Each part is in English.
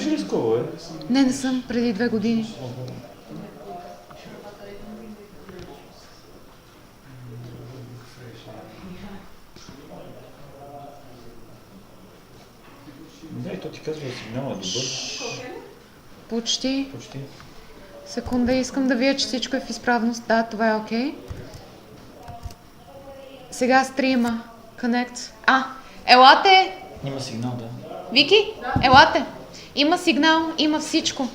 беше рискувал, Не съм, преди 2 години. Да, и то ти казва, сигнала добър. Почти. Секунда, искам да видя, че всичко е в изправност. Да, това е окей. Сега стрима. Connect. Елате! Има сигнал, да. Вики, елате! Има сигнал, има всичко.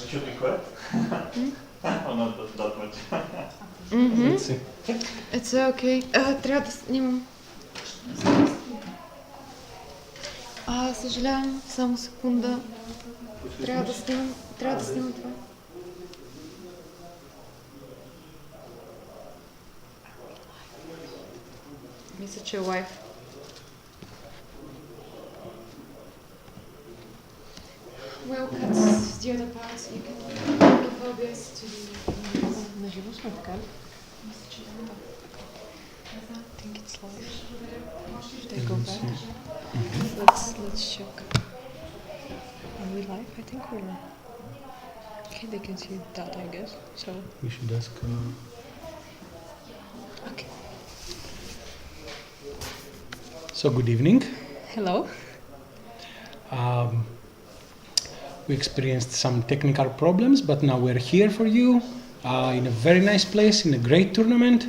Should be quiet? Oh, not that much. It's okay. Трябва да снимам. Съжалявам, само секунда. Трябва да снимам това. Мисля, че е лайв. Well, cuts the other parts. You can give OBS to the... На живо сме, така ли? Мисля, че да. I think it's live. Should I go back? Let's check. Are we live? I think we're... Okay, they can see that, I guess. So... We should ask... Okay. So good evening. Hello. We experienced some technical problems, but now we're here for you in a very nice place, in a great tournament.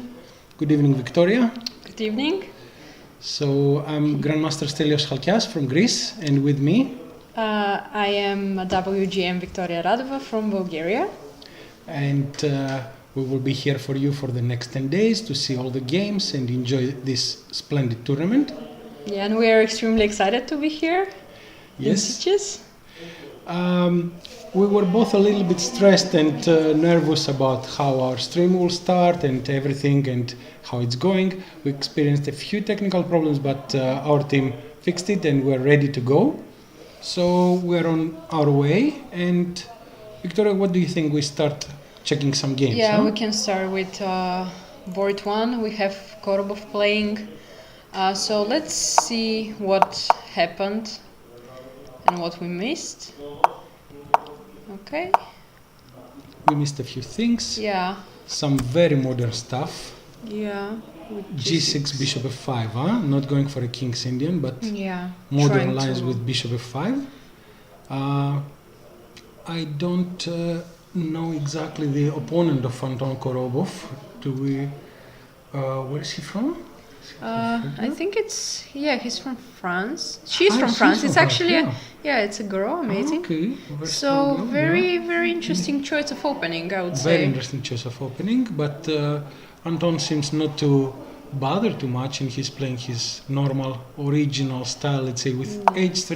Good evening, Victoria. Good evening. So I'm Grandmaster Stelios Chalkias from Greece, and with me... I am WGM Victoria Radova from Bulgaria. And we will be here for you for the next 10 days to see all the games and enjoy this splendid tournament. Yeah, and we are extremely excited to be here in Yes. Sitges. We were both a little bit stressed and nervous about how our stream will start and everything and how it's going. We experienced a few technical problems, but our team fixed it and we're ready to go. So we're on our way. And Victoria, what do you think? We start checking some games? Yeah, huh? we can start with board 1. We have Korobov playing. So let's see what happened and what we missed. Okay. We missed a few things. Yeah. Some very modern stuff. Yeah. With G6, Bishop F5, huh? Not going for a King's Indian, but Yeah. modern trying lines to- with Bishop F5. I don't know exactly the opponent of Anton Korobov. Do we? Where is he from? I think it's he's from France. She's from she's France. from It's France, actually yeah. it's a girl, amazing. Okay. Very So strong girl, very yeah. very interesting choice of opening, I would Very say. interesting choice of opening, but Anton seems not to bother too much, and he's playing his normal, original style. Let's say with H3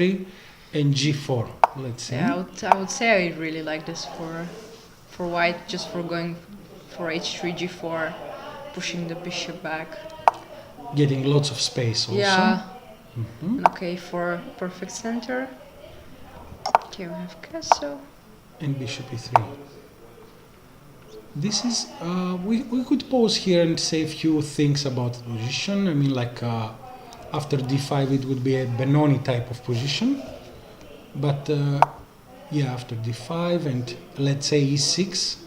and G4. Let's say. Yeah, I would say I really like this for white, just for going for H3 G4, pushing the bishop back. Getting lots of space also. Yeah. Mhm. And okay, for perfect center. Okay, we have castle. And Bishop E3. This is, we could pause here and say a few things about the position. I mean, like after D5 it would be a Benoni type of position. But yeah, after D5 and let's say E6.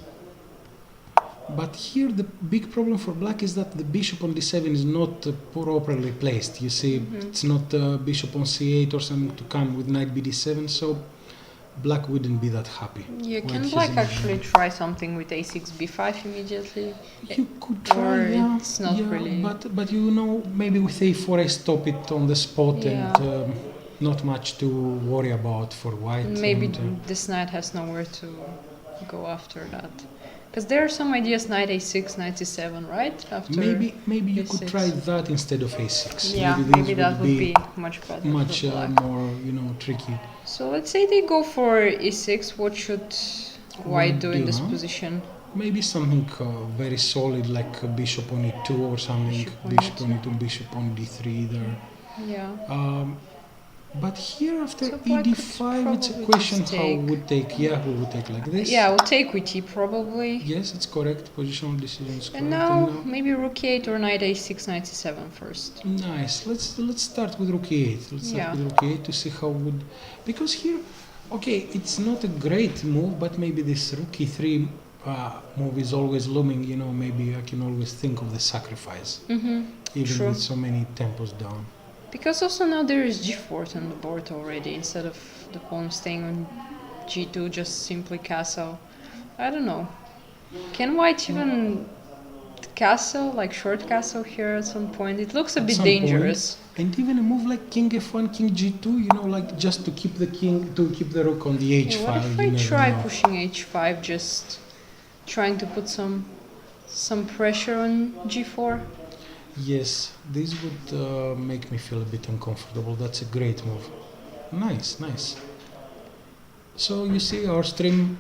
But here the big problem for black is that the bishop on D7 is not properly placed. You see, it's not bishop on C8 or something to come with knight BD7, so black wouldn't be that happy. Yeah, when can he's black in actually try something with A6 B5 immediately? You could try, Or yeah, it's not yeah, really- But you know, maybe with A4 I stop it on the spot Yeah. and not much to worry about for white. Maybe and, this knight has nowhere to go after that. Because there are some ideas, knight A6, knight C7, right? After maybe you could A6. try that instead of A6. Yeah, these maybe that would be much better much for black. more, tricky. So let's say they go for E6. What should white do in do, this huh? position? Maybe something very solid like a bishop on E2 or something. Bishop on Bishop E2. on E2, bishop on D3 either. Yeah. But here after So black ED5, could it's a probably question just how take. would take. Yeah, who would take like this? Yeah, we'll take with T probably. Yes, it's correct. Positional decision is correct. And now maybe rook e8 or knight a6, knight c7 first. Nice. Let's start with rook e8. Let's start Yeah. with rook e8 to see how would, because here, okay, it's not a great move, but maybe this rook e3 move is always looming. You know, maybe I can always think of the sacrifice, even True. with so many tempos down. Because also now there is g4 on the board already, instead of the pawn staying on g2, just simply castle. I don't know. Can white even castle, like short castle here at some point? It looks a At bit some dangerous. And even a move like king f1, king g2, you know, like just to keep the king, to keep the rook on the h Yeah, file. what if you I never try know. pushing h5, just trying to put some pressure on g4? Yes, this would make me feel a bit uncomfortable. That's a great move. Nice, nice. So you see, our stream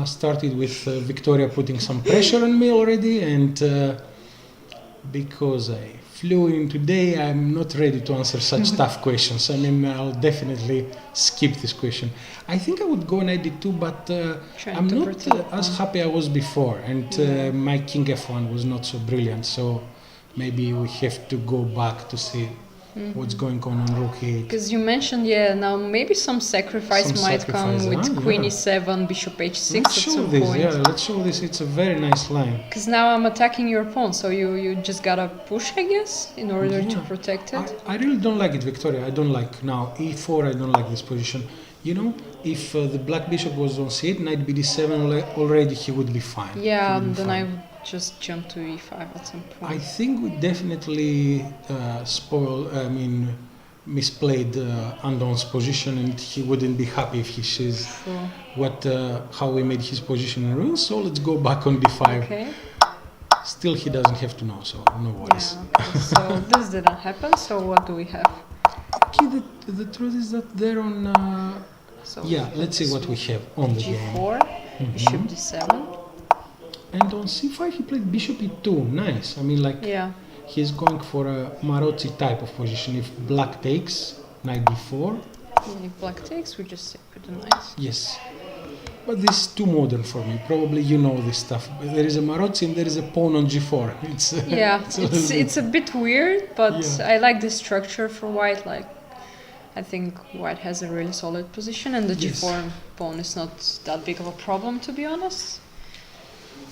started with Victoria putting some pressure on me already, and because I flew in today, I'm not ready to answer such tough questions. I mean, I'll definitely skip this question. I think I would go knight d2, but Trying I'm to not protect as pawn. happy I was before, and Yeah. my king f1 was not so brilliant. So maybe we have to go back to see what's going on rook e8. Because you mentioned, yeah, now maybe some sacrifice Some might sacrifice, come with huh? queen Yeah. e7, bishop h6 Let's at show some this. point. Yeah, let's show this. It's a very nice line. Because now I'm attacking your pawn, so you just gotta push, I guess, in order to Yeah. protect it. I really don't like it, Victoria. I don't like now e4. I don't like this position. You know, if the black bishop was on c8, knight bd7 already, he would be fine. He Yeah, would be then fine. I would just jump to e5 at some I point. think we definitely misplayed Andon's position, and he wouldn't be happy if he sees True. how we made his position in ruins. So let's go back on d5. Okay. Still, he doesn't have to know, so no worries. Yeah, okay. So this didn't happen, so what do we have? Okay, the truth is that they're on. So Yeah, let's see what we have on the game. g4, Mhm. bishop d7. And on c5, he played bishop e2. Nice. I mean, like Yeah. he's going for a Marozzi type of position. If black takes, knight d4. And if black takes, we just take with the knight. Yes. But this is too modern for me. Probably you know this stuff. There is a Marozzi and there is a pawn on g4. It's Yeah, it's a little bit- it's a bit weird, but Yeah. I like the structure for white. Like, I think white has a really solid position, and the Yes. g4 pawn is not that big of a problem, to be honest.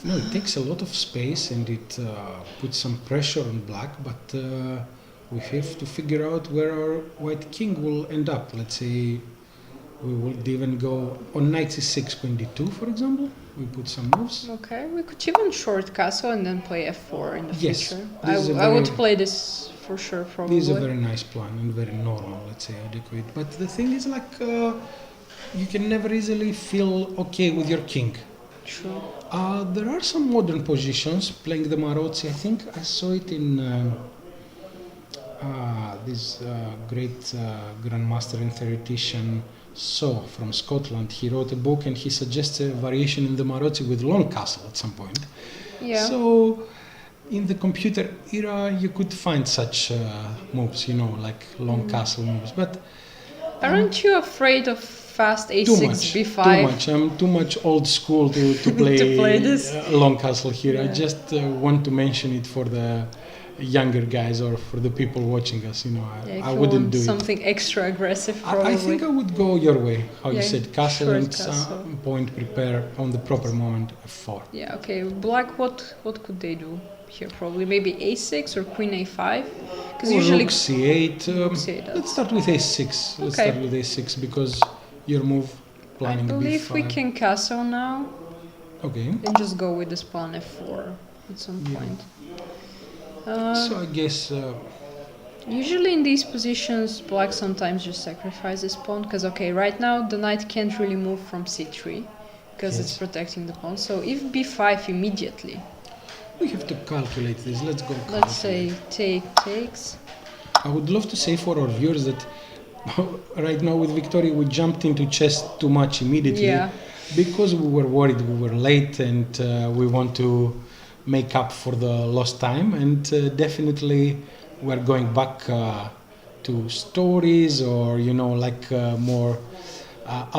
No, it takes a lot of space and it puts some pressure on black, but we have to figure out where our white king will end up. Let's say we would even go on knight c6, queen d2, for example. We put some moves. Okay, we could even short castle and then play f4 in the Yes, future. this is a I would very- play this for sure, probably. This is a very nice plan and very normal, let's say, adequate. But the thing is, like, you can never easily feel okay with your king. True. There are some modern positions playing the Marozzi. I think I saw it in this great grandmaster and theoretician So from Scotland. He wrote a book and he suggests a variation in the Marozzi with long castle at some point. Yeah. So in the computer era, you could find such moves, you know, like long castle moves. But Aren't you afraid of fast a6, too much, b5? too much. I'm too much old school to play, play this. long castle here. I Yeah. just want to mention it for the younger guys or for the people watching us. You know, Yeah, if I you wouldn't want do it. something extra aggressive, probably. I think I would go your way, how you Yeah, said, castle short and castle. some point prepare on the proper moment f4. Yeah, okay. Black, what could they do here? Probably maybe a6 or queen a5? Because Or usually rook c8. Rook c8, Let's start with a6. Let's Okay. start with a6 because your move I planning believe b5. we can castle now Okay. and just go with this pawn f4 at some Yeah. point. So I guess Usually in these positions, black sometimes just sacrifices pawn because, okay, right now the knight can't really move from c3 because it's Yes. protecting the pawn. So if b5 immediately, we have to calculate this. Let's go. let's say calculate. takes. I would love to say for our viewers that right now with Victoria we jumped into chess too much immediately Yeah. because we were worried we were late and we want to make up for the lost time, and definitely we're going back to stories or like more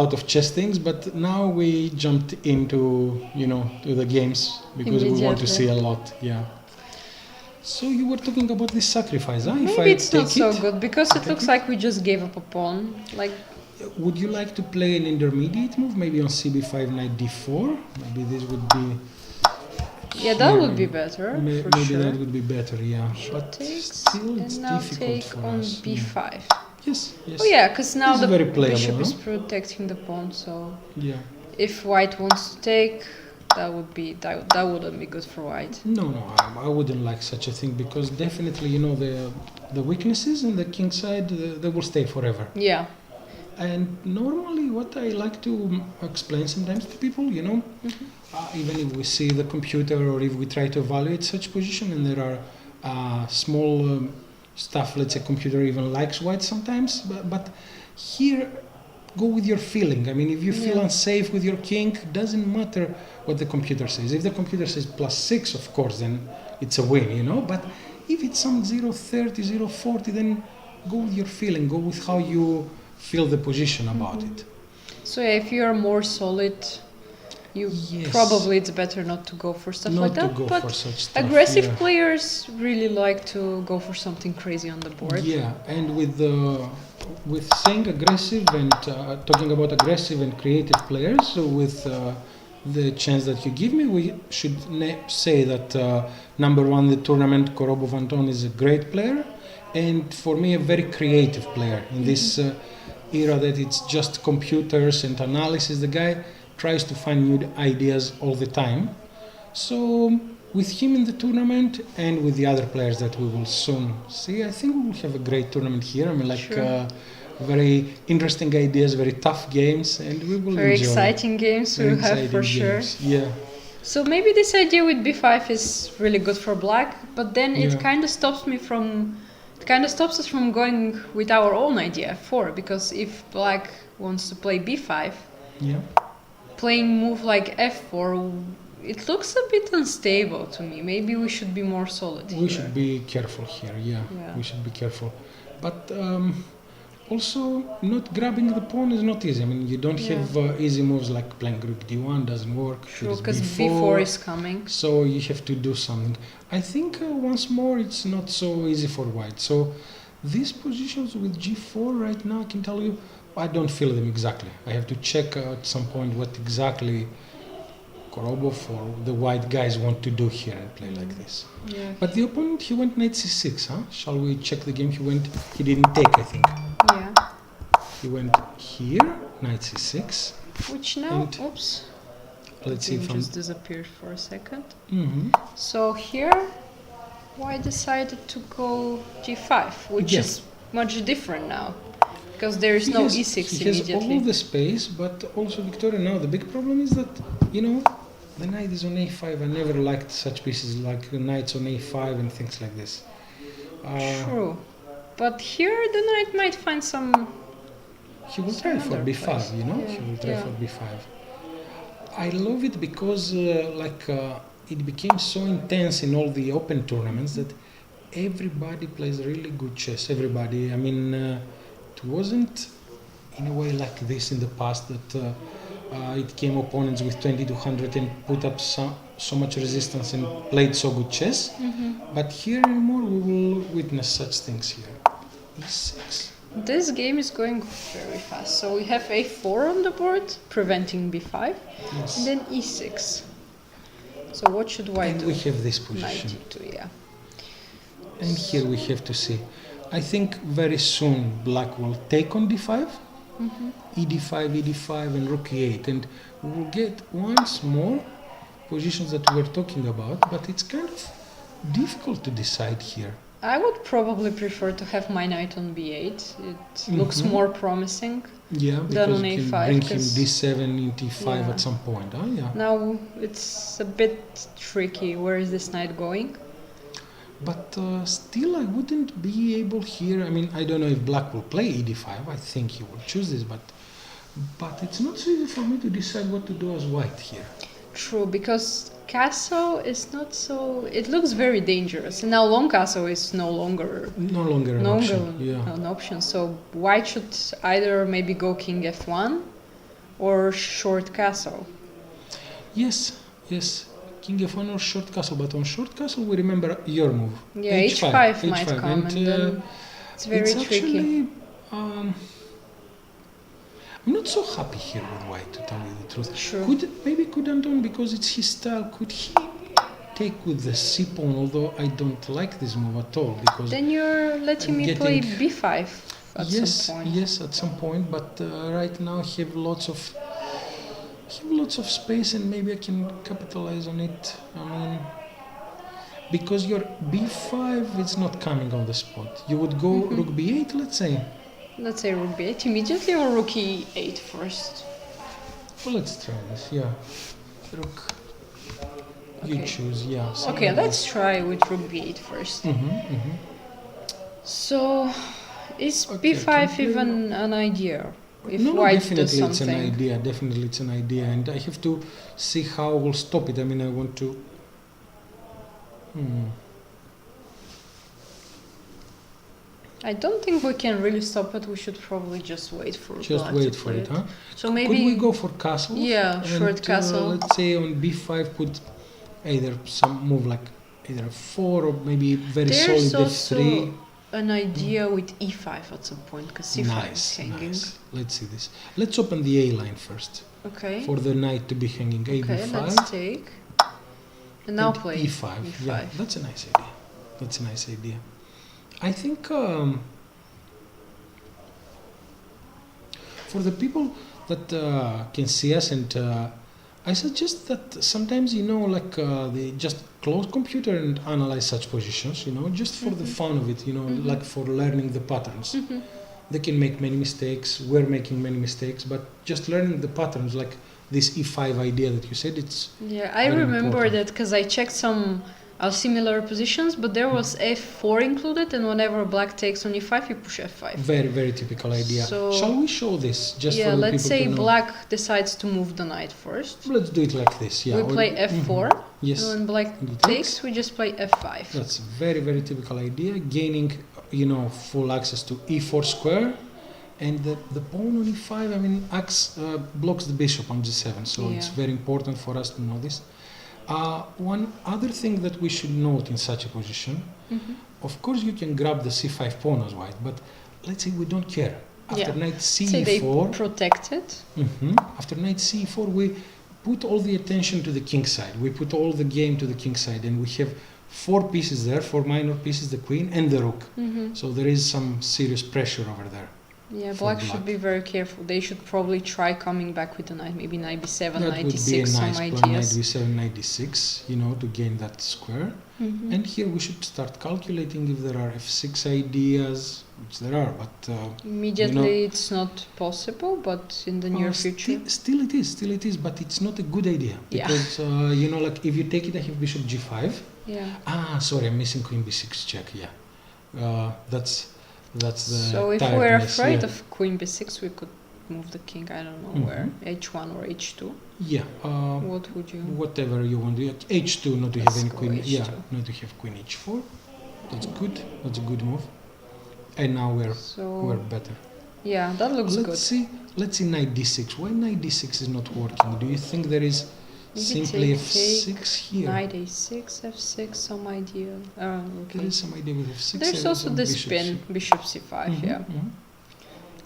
out of chess things. But now we jumped into to the games because we want to see a lot. Yeah. So you were talking about this sacrifice, huh? If I Maybe it's not take so it, good because it looks like we just gave up a pawn. Like, would you like to play an intermediate move, maybe on CB5, knight D4? Maybe this would be. yeah, that here, would be better for maybe sure. that would be better, yeah. But Takes, still, it's and now difficult take for on us. B5. Yes, yes. Oh yeah, because now This the is very playable, bishop is huh? protecting the pawn. So Yeah. if white wants to take, that wouldn't be good for white. No, I wouldn't like such a thing because definitely, the weaknesses in the king side, they will stay forever. Yeah. And normally, what I like to explain sometimes to people, even if we see the computer or if we try to evaluate such position, and there are small stuff, let's say computer even likes white sometimes, but here, go with your feeling. I mean, if you feel unsafe with your king, doesn't matter what the computer says. If the computer says +6, of course, then it's a win, But if it's some 0.30, 0.40, then go with your feeling. Go with how you feel the position about it. So yeah, if you are more solid, probably it's better not to go for stuff like that. Not to go but for such stuff. aggressive yeah. players really like to go for something crazy on the board. Yeah, and with saying aggressive and talking about aggressive and creative players, so with the chance that you give me, we should say that number one in the tournament, Korobov Anton, is a great player, and for me a very creative player in this era that it's just computers and analysis. The guy tries to find new ideas all the time. So with him in the tournament and with the other players that we will soon see, I think we will have a great tournament here. I mean, very interesting ideas, very tough games, and we will very enjoy. Exciting games Very we'll have for exciting games. sure. Yeah. So maybe this idea with b5 is really good for black, but then it kind of stops us from going with our own idea f4, because if black wants to play b5, playing move like f4, it looks a bit unstable to me. Maybe we should be more solid here. We should be careful here, we should be careful. But also, not grabbing the pawn is not easy. I mean, you don't have easy moves like playing rook d1 doesn't work. True, because b4 is coming. So you have to do something. I think once more it's not so easy for white. So these positions with g4 right now, I can tell you, I don't feel them exactly. I have to check at some point what exactly Korobov or the white guys want to do here and play like this. Yeah. But the opponent, he went knight c6, huh? Shall we check the game? He didn't take, I think. Yeah. He went here, knight c6. Which now, oops. Let's see if I'm... just disappeared for a second. Mm-hmm. So here, white decided to go g5, which is much different now. Because there is no e6 immediately. He has all the space, but also Victoria now, the big problem is that, the knight is on a5. I never liked such pieces like knights on a5 and things like this. True. But here the knight might find some... He will try for b5, place. He will try for b5. I love it because it became so intense in all the open tournaments that everybody plays really good chess. Everybody. I mean, it wasn't in a way like this in the past that it came opponents with 2200 and put up so much resistance and played so good chess. Mm-hmm. But here anymore we will witness such things here. e6. This game is going very fast. So we have a4 on the board, preventing b5, and then e6. So what should white do? We have this position. Knight e2, yeah. And here we have to see. I think very soon black will take on d5, ed5, ed5, and rook e8, and we will get once more positions that we were talking about, but it's kind of difficult to decide here. I would probably prefer to have my knight on b8. It looks more promising than on you a5. can bring him d7 into e5 at some point. Now it's a bit tricky. Where is this knight going? But still, I wouldn't be able here. I mean, I don't know if black will play ed5. I think he will choose this, but it's not so easy for me to decide what to do as white here. True, because castle is not so. It looks very dangerous, and now long castle is no longer an option. Yeah. an option. So white should either maybe go king f1 or short castle. Yes. King f1 or short castle, but on short castle we remember your move. Yeah, h5 might come, and then it's very it's tricky. Actually, I'm not so happy here with white, to tell you the truth. Sure. Could Anton, because it's his style, could he take with the c pawn? Although I don't like this move at all, because Then you're letting me play b5 at some point. Yes, at some point. But right now I have lots of space, and maybe I can capitalize on it. I mean, because your b5 is not coming on the spot. You would go rook b8, let's say. Let's say rook b8 immediately or rook e8 first. Well, let's try this. Yeah, rook. You Okay. choose. Yeah. Okay, let's try with rook b8 first. So, is Okay, b5 even an idea? If No, white definitely does something. it's an idea. Definitely it's an idea, and I have to see how we'll stop it. I mean, I want to. I don't think we can really stop it. We should probably just wait for Just black wait to for play it, huh? So maybe Could we go for castle? Yeah, short castle. Let's say on b5, put either some move like either a4 or maybe very there's solid also f3. an idea with e5 at some point because c5 is hanging. Nice. Let's see this. Let's open the A line first Okay. for the knight to be hanging. A Okay, b5 let's take. And now play e5. e5. Yeah, that's a nice idea. I think for the people that can see us, and I suggest that sometimes, like they just close computer and analyze such positions, just for the fun of it, like for learning the patterns. They can make many mistakes, we're making many mistakes, but just learning the patterns, like this e5 idea that you said, it's Yeah, I very remember important. that because I checked some similar positions, but there was f4 included, and whenever black takes on e5, you push f5. very, very typical idea. So- Shall we show this just Yeah, for the let's people say to know? black decides to move the knight first. Let's do it like this. Yeah, We or- play f4, Yes, and when black And it takes, we just play f5. that's very, very typical idea. Gaining, full access to e4 square, and the pawn on e5. I mean, blocks the bishop on g7, so it's Yeah. very important for us to know this. One other thing that we should note in such a position, of course, you can grab the c5 pawn as white, but let's say we don't care. After Yeah. knight Say they c4, protect it. after knight c4, we put all the attention to the king side. We put all the game to the king side, and we have 4 pieces there, 4 minor pieces, the queen and the rook. So there is some serious pressure over there. Yeah, For black black. should be very careful. They should probably try coming back with the knight, maybe knight b7, That knight would be a d6, nice some plan, knight ideas. b7, knight d6, to gain that square. And here we should start calculating if there are f6 ideas, which there are, but Immediately it's not possible, but in the near future. Still it is, but it's not a good idea. Yeah. Because, like if you take it, I have bishop g5. Yeah. Sorry, I'm missing queen b6 check, yeah. That's the So if we're tiredness, afraid yeah. of queen b6, we could move the king, I don't know where, h1 or h2. Yeah. What would you... Whatever you want to do. H2, not to Let's have any go queen. Yeah, H2. not to have queen h4. That's good. That's a good move. And now we're So, better. yeah, that looks good. Let's see knight d6. Why knight d6 is not working? Do you think there is Maybe simply take, f6 here? Knight a6, f6, some idea. There Okay. is some idea with f6. There's and also some the bishops. spin, bishop c5, yeah.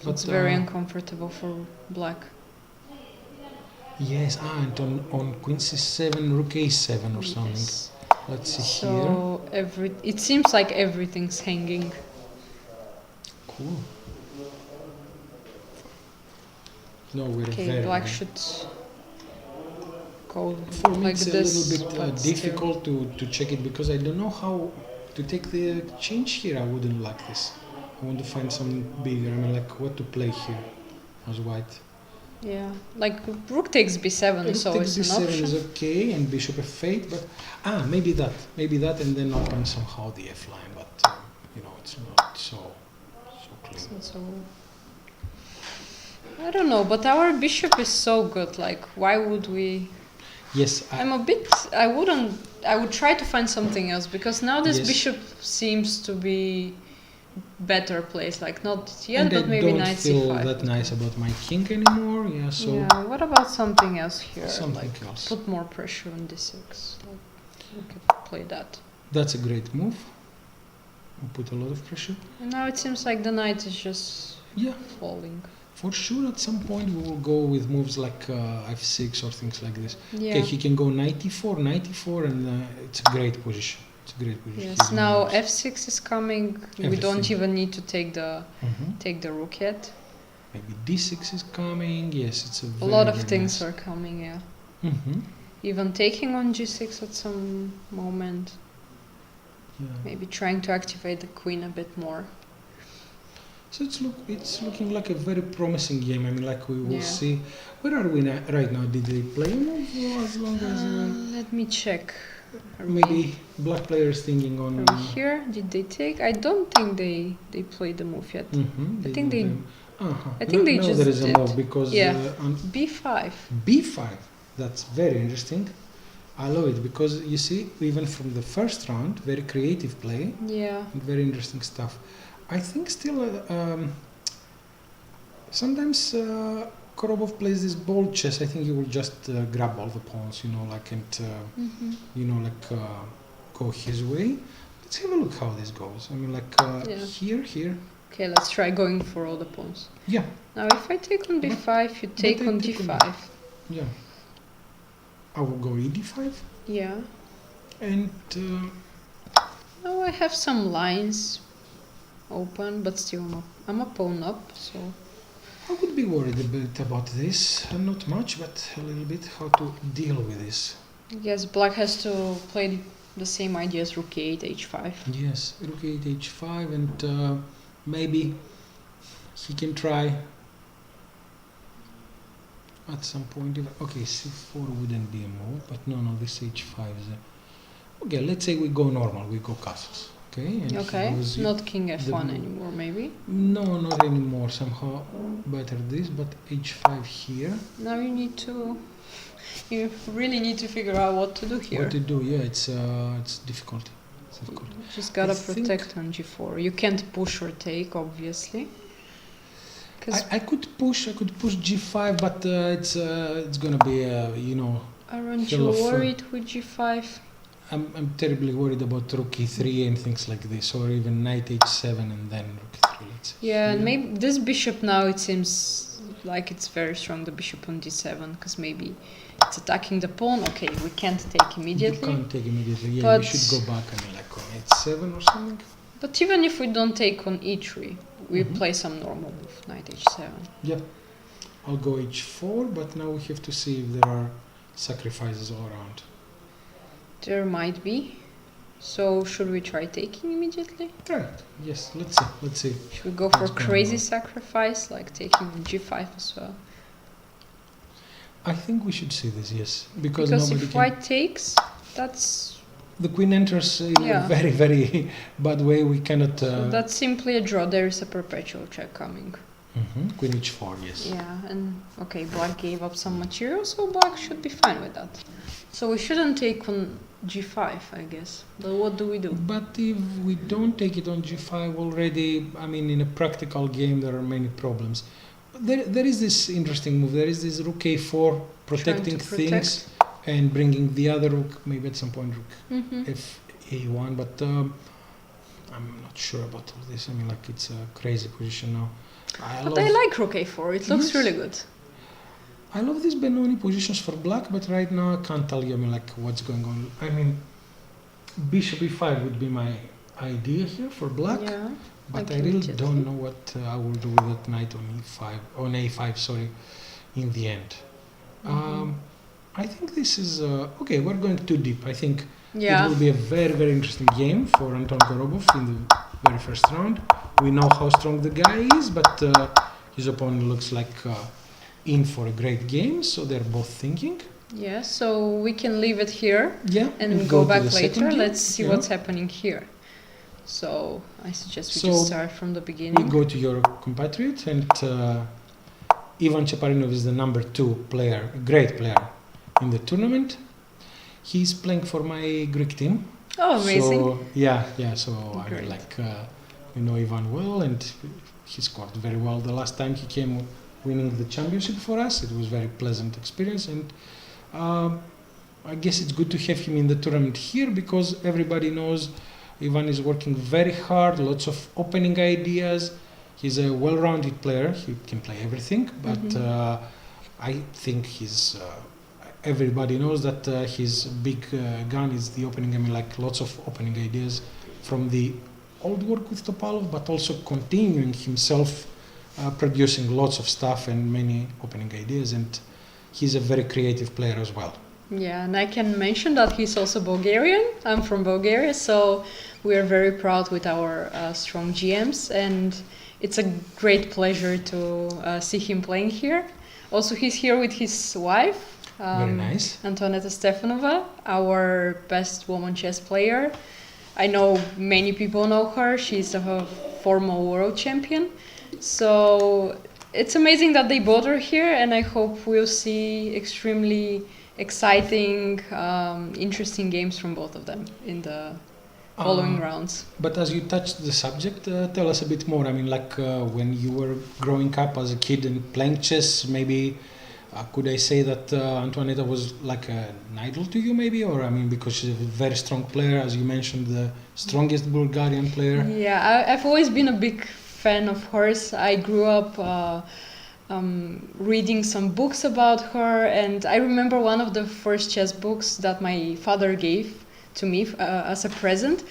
But, It's very uncomfortable for black. Yes, and on queen c7, rook a7 or something. Yes. Let's see here. So it seems like everything's hanging. Cool. No, we're Okay, very black good. should go For me, like it's a this. little bit but still. difficult to check it because I don't know how to take the change here. I wouldn't like this. I want to find something bigger. I mean, like what to play here as white. Yeah, like rook takes b7, Rook so takes it's an b7 option. is okay, and bishop f8, but maybe that, and then open somehow the f line. But it's not so clean. It's not so... I don't know, but our bishop is so good. Like, why would we? Yes, I'm a bit. I would try to find something else because now this Yes. bishop seems to be better placed. Like not yet, and but I maybe don't knight feel c5. that nice about my king anymore. Yeah, so Yeah. What about something else here? something Like else. put more pressure on d6. Like we could play that. That's a great move. We put a lot of pressure. And now it seems like the knight is just Yeah, falling. for sure. At some point we will go with moves like f6 or things like this. Yeah. Okay, he can go knight e4, and it's a great position. It's a great position. Yes. Now f6 is coming. We don't Everything. even need to take the Mhm. rook yet. Maybe d6 is coming. Yes, it's a A very, lot of very things nice. are coming. Yeah. Mhm. Even taking on g6 at some moment. Yeah. Maybe trying to activate the queen a bit more. So it's looking like a very promising game. I mean, like we will Yeah. see. Where are we right now? Did they play a move or as long as Let me check. Are maybe black players thinking on? we here? Did they take? I don't think they played the move yet. Mhm, I think they- Uh-huh. I think they no, just there is a did. move because Yeah. on b5. b5. That's very interesting. I love it because you see, even from the first round, very creative play Yeah. and very interesting stuff. I think still sometimes Korobov plays this bold chess. I think he will just grab all the pawns, like and go his way. Let's have a look how this goes. I mean, like Yeah. here. Okay, let's try going for all the pawns. Yeah, Now, if I take on b5, you take I on take on- g5. yeah. I will go ed5 Yeah. and Now I have some lines open, but still I'm a pawn up, so I would be worried a bit about this. Not much, but a little bit how to deal with this. I guess black has to play the same idea as rook e8, h5. Yes, rook 8 h5 and maybe he can try at some point. Okay, c4 wouldn't be a move, but no, this h5 is okay, let's say we go normal, we go castles. Okay, and he Okay, goes- not king f1 the- anymore, maybe. No, not anymore. Somehow better this, but h5 here. Now you really need to figure out what to do here. What to do? Yeah, it's difficult. It's difficult. You just gotta I think- protect on g4. You can't push or take, obviously. Because I could push g5, but it's gonna be aren't Hill you of, worried with g5? I'm terribly worried about rook e3 and things like this, or even knight h7 and then rook e3. Let's say. Yeah, and maybe this bishop now it seems like it's very strong, the bishop on d7, because maybe it's attacking the pawn. Okay, we can't take You immediately. can't take immediately. Yeah, But- we should go back. I mean, like on h7 or something. But even if we don't take on e3, we Mhm. play some normal move, knight h7. Yeah, I'll go h4, but now we have to see if there are sacrifices all around. There might be. So should we try taking immediately? Right. Yes. Let's see. Should we go for What's going crazy on? sacrifice, like taking on g5 as well? I think we should see this. Yes, because Because nobody if can. white takes, that's The queen enters in Yeah. a very, very bad way. We cannot. so that's simply a draw. There is a perpetual check coming. Queen h4. Yes. Yeah, and okay, black gave up some material, so black should be fine with that. So we shouldn't take on g5, I guess. But what do we do? But if we don't take it on g5 already, I mean, in a practical game, there are many problems. There is this interesting move. There is this rook a4 protecting protect. things and bringing the other rook, maybe at some point rook Mm-hmm. f a1. But I'm not sure about all this. I mean, like it's a crazy position now. But I like rook a4. It looks Yes. really good. I love these Benoni positions for black, but right now I can't tell you. I mean, like what's going on. I mean, bishop e5 would be my idea here for black. Yeah. But I I can really just don't see. know what I will do with that knight on e5, on a5, sorry, in the end. Mhm. I think this is, okay, we're going too deep. I think it Yeah. will be a very, very interesting game for Anton Korobov in the very first round. We know how strong the guy is, but his opponent looks like in for a great game, so they're both thinking. Yeah, so we can leave it here Yeah, and go to back the second later. game. Let's see Yeah. what's happening here. So I suggest we So just start from the We beginning. go to your compatriot, and Ivan Chaparinov is the number 2 player, a great player in the tournament. He's playing for my Greek team. Oh, amazing. So, yeah. So I Great. mean, like, we know Ivan well, and he scored very well the last time he came, winning the championship for us. It was very pleasant experience, and I guess it's good to have him in the tournament here because everybody knows Ivan is working very hard, lots of opening ideas. He's a well-rounded player. He can play everything, but I think he's. Everybody knows that his big gun is the opening. I mean, like lots of opening ideas from the old work with Topalov, but also continuing himself, producing lots of stuff and many opening ideas. And he's a very creative player as well. Yeah, and I can mention that he's also Bulgarian. I'm from Bulgaria, so we are very proud with our strong GMs, and it's a great pleasure to see him playing here. Also, he's here with his wife. Very nice. Antoneta Stefanova, our best woman chess player. I know many people know her. She's a former world champion. So it's amazing that they both are here, and I hope we'll see extremely exciting, interesting games from both of them in the following rounds. But as you touched the subject, tell us a bit more. I mean, like when you were growing up as a kid and playing chess, maybe could I say that Antoinetta was like an idol to you, maybe? Or I mean, because she's a very strong player, as you mentioned, the strongest Bulgarian player. Yeah, I've always been a big fan of hers. I grew up reading some books about her, and I remember one of the first chess books that my father gave to me as a present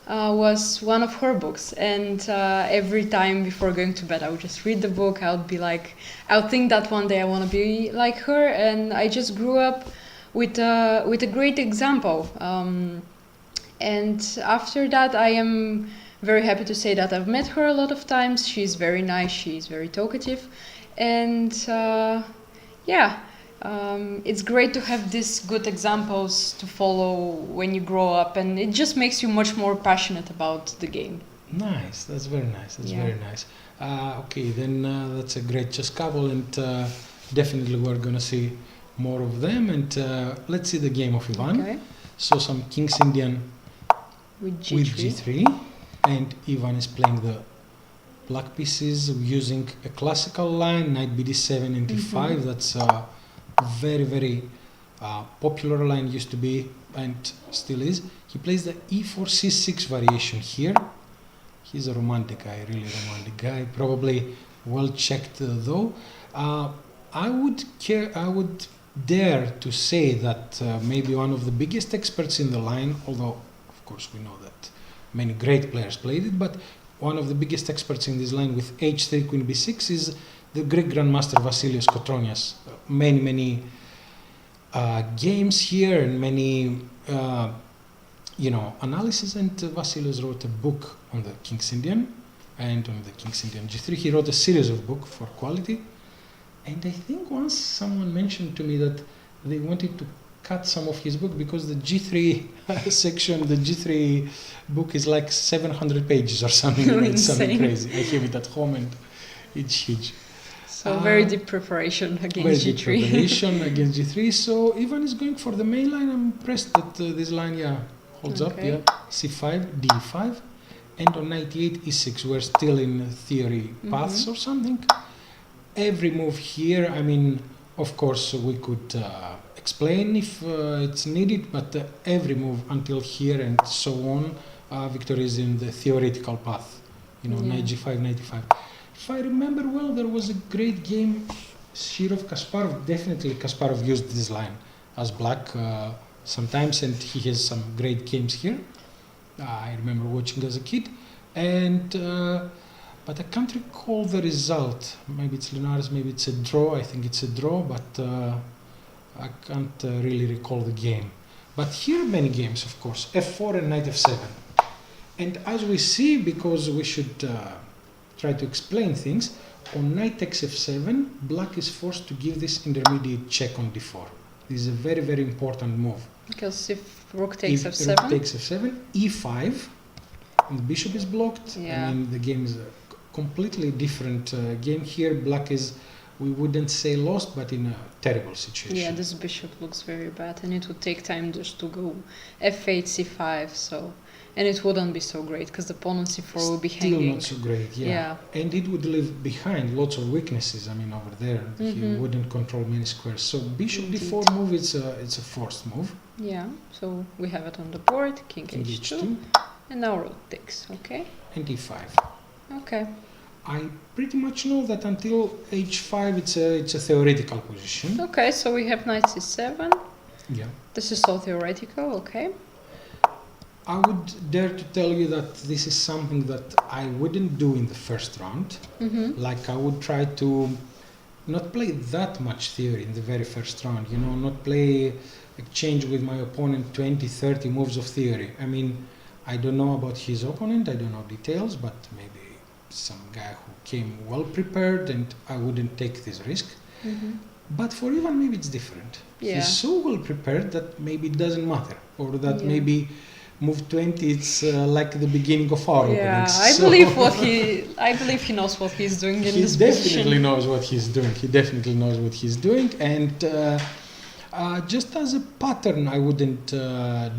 was one of her books, and every time before going to bed I would just read the book. I would think that one day I want to be like her, and I just grew up with a great example, and after that I am very happy to say that I've met her a lot of times. She's very nice, she's very talkative, and it's great to have these good examples to follow when you grow up, and it just makes you much more passionate about the game. Nice, that's very nice. Very nice. Okay, then that's a great chess couple, and definitely we're gonna see more of them. And let's see the game of Ivan. Okay. So some King's Indian With with G3, and Ivan is playing the black pieces using a classical line, knight bd7 and d5. That's very, very popular line, used to be and still is. He plays the e4 c6 variation here. He's a romantic guy, really romantic guy, probably well checked though. I would dare to say that maybe one of the biggest experts in the line, although of course we know that many great players played it, but one of the biggest experts in this line with h3 queen b6 is the Greek grandmaster Vasilios Kotronias. Many games here and many analysis, and Vasilios wrote a book on the King's Indian and on the King's Indian G3. He wrote a series of books for quality, and I think once someone mentioned to me that they wanted to cut some of his book because the G3 section, the G3 book is like 700 pages or something. It's something crazy. I have it at home and it's huge. So very deep preparation against very G3. Deep preparation against G3. So Ivan is going for the main line. I'm impressed that this line holds up. Okay. C5, D5, and on knight e8, E6. We're still in theory paths or something. Every move here, I mean, of course we could explain if it's needed, but every move until here and so on, Victor is in the theoretical path. Knight g5, knight e5. If I remember well, there was a great game, Shirov-Kasparov. Definitely Kasparov used this line as black sometimes, and he has some great games here. I remember watching as a kid, and but I can't recall the result. Maybe it's Linares, maybe it's a draw. I think it's a draw, but I can't really recall the game. But here many games, of course, f4 and knight f7. And as we see, because we should try to explain things, on knight takes f7, black is forced to give this intermediate check on d4. This is a very, very important move. Because if rook takes f7, rook takes f7, e5, and the bishop is blocked. Yeah. I mean, the game is a completely different game here. Black is we wouldn't say lost, but in a terrible situation. Yeah, this bishop looks very bad, and it would take time just to go f8, c5, so... And it wouldn't be so great, because the pawn on c4 would be Still hanging. not so great, yeah. Yeah. And it would leave behind lots of weaknesses, I mean, over there. He wouldn't control many squares. So bishop d4 move, it's a forced move. Yeah, so we have it on the board, king King h2, and now rook takes, okay? And e5. Okay. I pretty much know that until h5 it's a theoretical position. Okay, so we have knight c7. Yeah. This is all theoretical, okay? I would dare to tell you that this is something that I wouldn't do in the first round. Like I would try to not play that much theory in the very first round, you know, not play exchange with my opponent 20, 30 moves of theory. I mean, I don't know about his opponent, I don't know details, but maybe some guy who came well prepared, and I wouldn't take this risk. But for Ivan, maybe it's different. Yeah. He's so well prepared that maybe it doesn't matter, or that Yeah. maybe move 20, it's like the beginning of our Yeah, openings. I So believe he knows what he's doing in he this definitely position. knows what he's doing. He definitely knows what he's doing, and just as a pattern, I wouldn't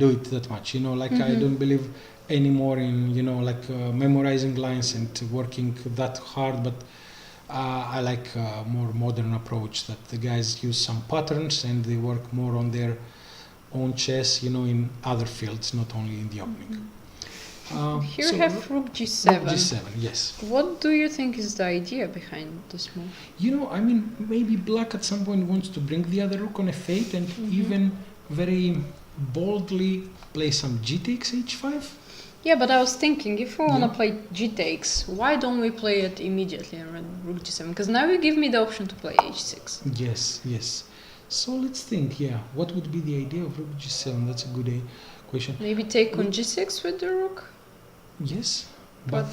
do it that much. You know, like I don't believe anymore in memorizing lines and working that hard. But I like a more modern approach that the guys use some patterns and they work more on their own chess, you know, in other fields, not only in the opening. Here so we have rook g7. Rook g7, yes. What do you think is the idea behind this move? You know, I mean, maybe black at some point wants to bring the other rook on f8 and even very boldly play some g takes h5. Yeah, but I was thinking, if we want to play g takes, why don't we play it immediately and run rook g7? Because now you give me the option to play h6. Yes, yes. So let's think, yeah, what would be the idea of rook g7? That's a good question. Maybe take on g6 with the rook? Yes, but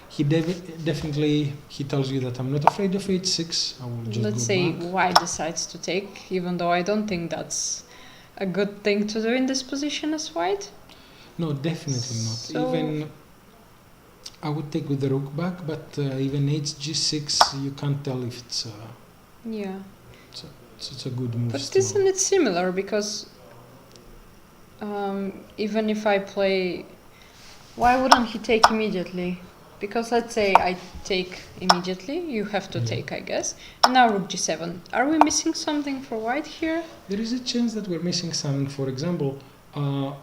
he definitely he tells you that I'm not afraid of h6. I will just Let's go say back. white decides to take, even though I don't think that's a good thing to do in this position as white. No, definitely not. So- Even I would take with the rook back, but even hg6, you can't tell if Yeah. it's a good move. But still. isn't it similar? Because even if I play... Why wouldn't he take immediately? Because let's say I take immediately, you have to take, I guess. And now rook g7. Are we missing something for white here? There is a chance that we're missing something. For example,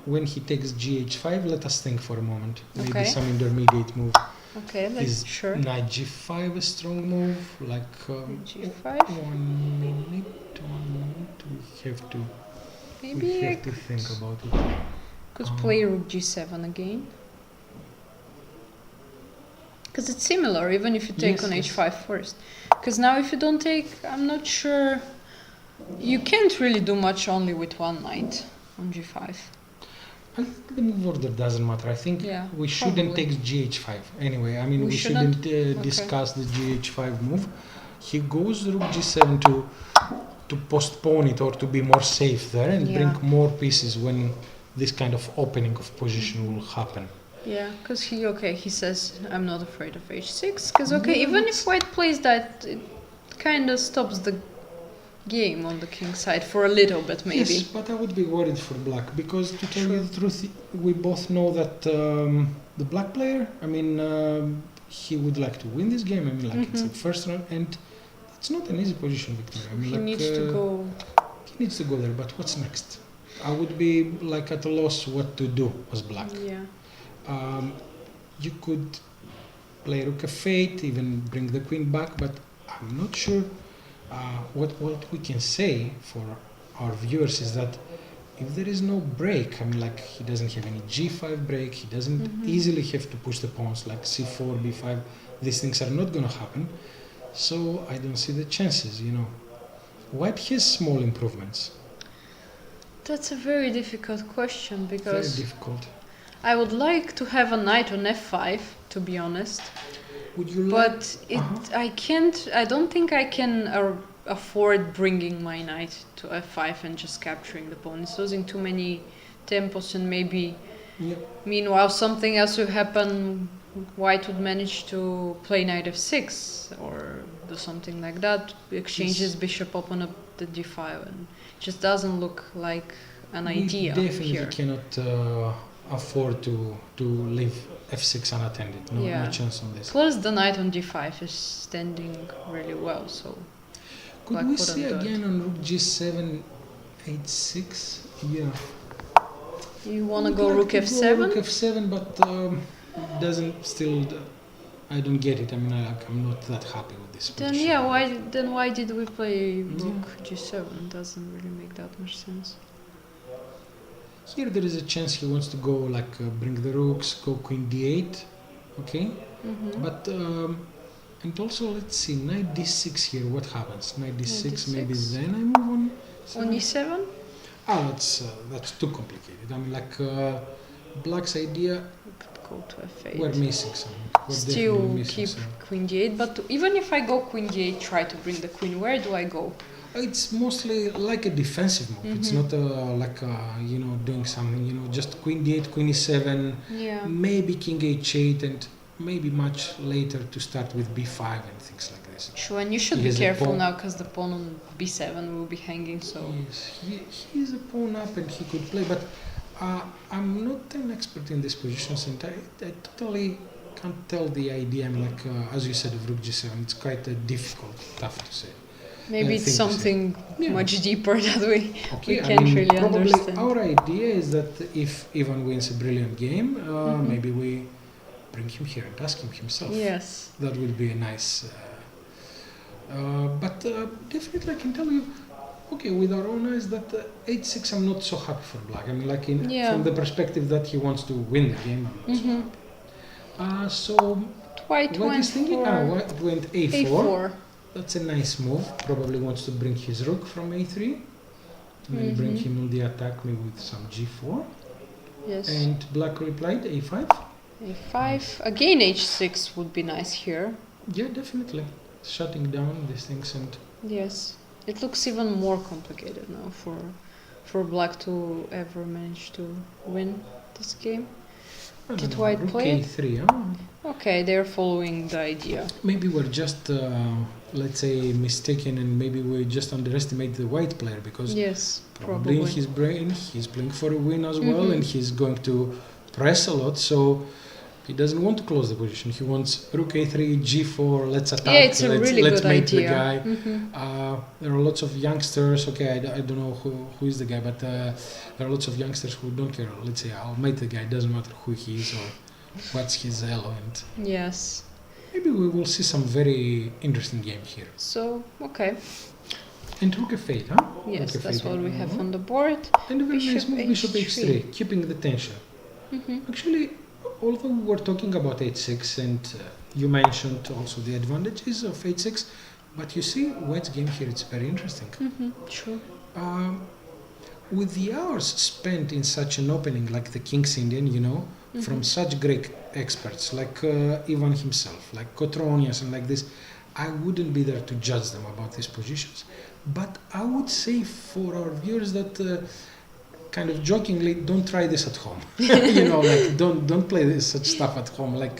when he takes gh5, let us think for a moment. Maybe Okay. some intermediate move. Okay, let's Is sure. knight g5 a strong move? Like g5. one minute, we have to Maybe we I have to think about it. could play rook g7 again. Because it's similar, even if you take Yes, on yes. h5 first. Because now if you don't take, I'm not sure... You can't really do much only with one knight on g5. I think the move order doesn't matter. I think Yeah, we shouldn't probably. take gh5 anyway. I mean, We we shouldn't? shouldn't discuss the gh5 move. He goes rook g7 to postpone it or to be more safe there and Yeah. bring more pieces when this kind of opening of position will happen. Yeah, because he says, I'm not afraid of h6. Because, okay, Yeah, even that's- if white plays that, it kind of stops the game on the king side for a little bit, maybe. Yes, but I would be worried for black because to tell you the truth, we both know that the black player, I mean, he would like to win this game. I mean, like it's a first round, and it's not an easy position, Victoria. I mean, He like, needs to go... He needs to go there, but what's next? I would be like at a loss what to do as black. Yeah. You could play rook f8, even bring the queen back, but I'm not sure. What we can say for our viewers is that if there is no break, I mean, like he doesn't have any g5 break, he doesn't easily have to push the pawns like c4, b5. These things are not going to happen, so I don't see the chances. You know, white has small improvements. That's a very difficult question Very because difficult. I would like to have a knight on f5, to be honest. Would you like? But I don't think I can afford bringing my knight to f5 and just capturing the pawn. It's losing too many tempos and maybe Yeah. meanwhile something else will happen white would manage to play knight f6 or do something like that, exchanges bishop, open up the d5, and just doesn't look like an idea We definitely here. cannot afford to leave f6 unattended. No, Yeah. no chance on this. Plus the knight on d5 is standing really well, so Could black we wouldn't see do it. again on rook g7, h6? Yeah. you want to Would go like rook to f7? Rook f7, but doesn't still. I don't get it. I mean, I'm not that happy with this. Then position. yeah, why did we play rook Yeah. g7? Doesn't really make that much sense. Here there is a chance he wants to go like bring the rooks, go queen d8, okay. Mm-hmm. But and also let's see, knight d6 here. What happens? Knight d6. Maybe d6. then I move on. On e7? Ah, that's too complicated. I mean, like black's idea. Go to f8. We're missing some. We're Still definitely missing keep some. queen d8, but even if I go queen d8, try to bring the queen, where do I go? It's mostly like a defensive move. It's Mhm. not like doing something. Just queen d8, queen e7, Yeah. maybe king h8, and maybe much later to start with b5 and things like this. Sure, and you should He be has a careful pawn. now because the pawn on b7 will be hanging, so... Yes, he's a pawn up and he could play, but I'm not an expert in these positions, and I totally can't tell the idea. I'm like, as you said, of rook g7, it's quite difficult, tough to say. Maybe it's thing to say. something Yeah. much deeper that we Okay, can't really probably understand. our idea is that if Ivan wins a brilliant game, Mhm. maybe we bring him here and ask him himself. Yes. That would be a nice. But definitely, I can tell you, okay, with our own eyes, that h6, I'm not so happy for black. I mean, like Yeah. from the perspective that he wants to win the game. I'm not so Mm-hmm. happy. So White what went is thinking? for White went a4. a4. That's a nice move. Probably wants to bring his rook from a3. And then bring Mhm. him on the attack maybe with some g4. Yes. And black replied a5. a5. Again h6 would be nice here. Yeah, definitely. Shutting down these things and Yes. It looks even more complicated now for black to ever manage to win this game. I don't Did know, white rook play it? a3. Huh? Okay, they're following the idea. Maybe we're just let's say mistaken, and maybe we just underestimate the white player because Yes, probably in probably. his brain he's playing for a win as well, Mhm. and he's going to press a lot. So he doesn't want to close the position. He wants rook a3, g4. Let's attack. Yeah, it's a really let's good mate the idea. guy. Mhm. There are lots of youngsters. Okay, I don't know who is the guy, but there are lots of youngsters who don't care. Let's say I'll mate the guy. Doesn't matter who he is or what's his element. Yes. Maybe we will see some very interesting game here. So, okay. And rook f8, huh? Yes, Rook that's f8, what we have mhm. on the board. And a very nice Bishop move, bishop h3. h3, keeping the tension. Mhm. Actually, although we were talking about h6, and you mentioned also the advantages of h6, but you see, white's game here, it's very interesting. Mhm. True. Um, with the hours spent in such an opening like the King's Indian, from Mhm. such great experts like Ivan himself, like Kotronias and like this, I wouldn't be there to judge them about these positions. But I would say for our viewers that kind of jokingly, don't try this at home. Like don't play such stuff at home. Like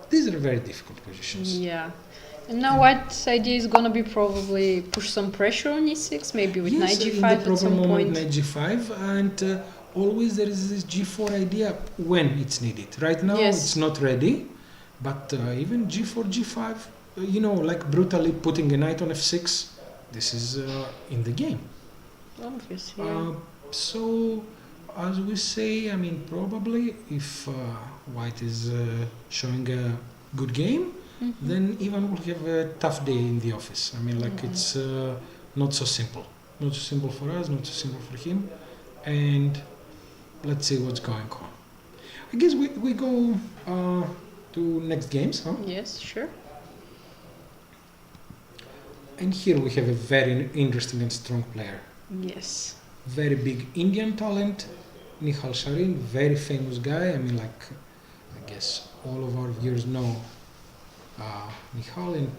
these are very difficult positions. Yeah. And now white's idea is gonna be probably push some pressure on e6, maybe with knight in g5 the at proper some moment, point. knight g5, and always there is this g4 idea when it's needed. Right now Yes. it's not ready, but even g4, g5, like brutally putting a knight on f6, this is in the game. Obviously. Yeah. So, as we say, I mean, probably if white is showing a good game, Mhm. then Ivan will have a tough day in the office. I mean, like Mhm. it's not so simple. Not so simple for us, not so simple for him. And let's see what's going on. I guess we go to next games, huh? Yes, sure. And here we have a very interesting and strong player. Yes. Very big Indian talent, Nihal Sharin, very famous guy. I mean, like, I guess all of our viewers know Nihal, and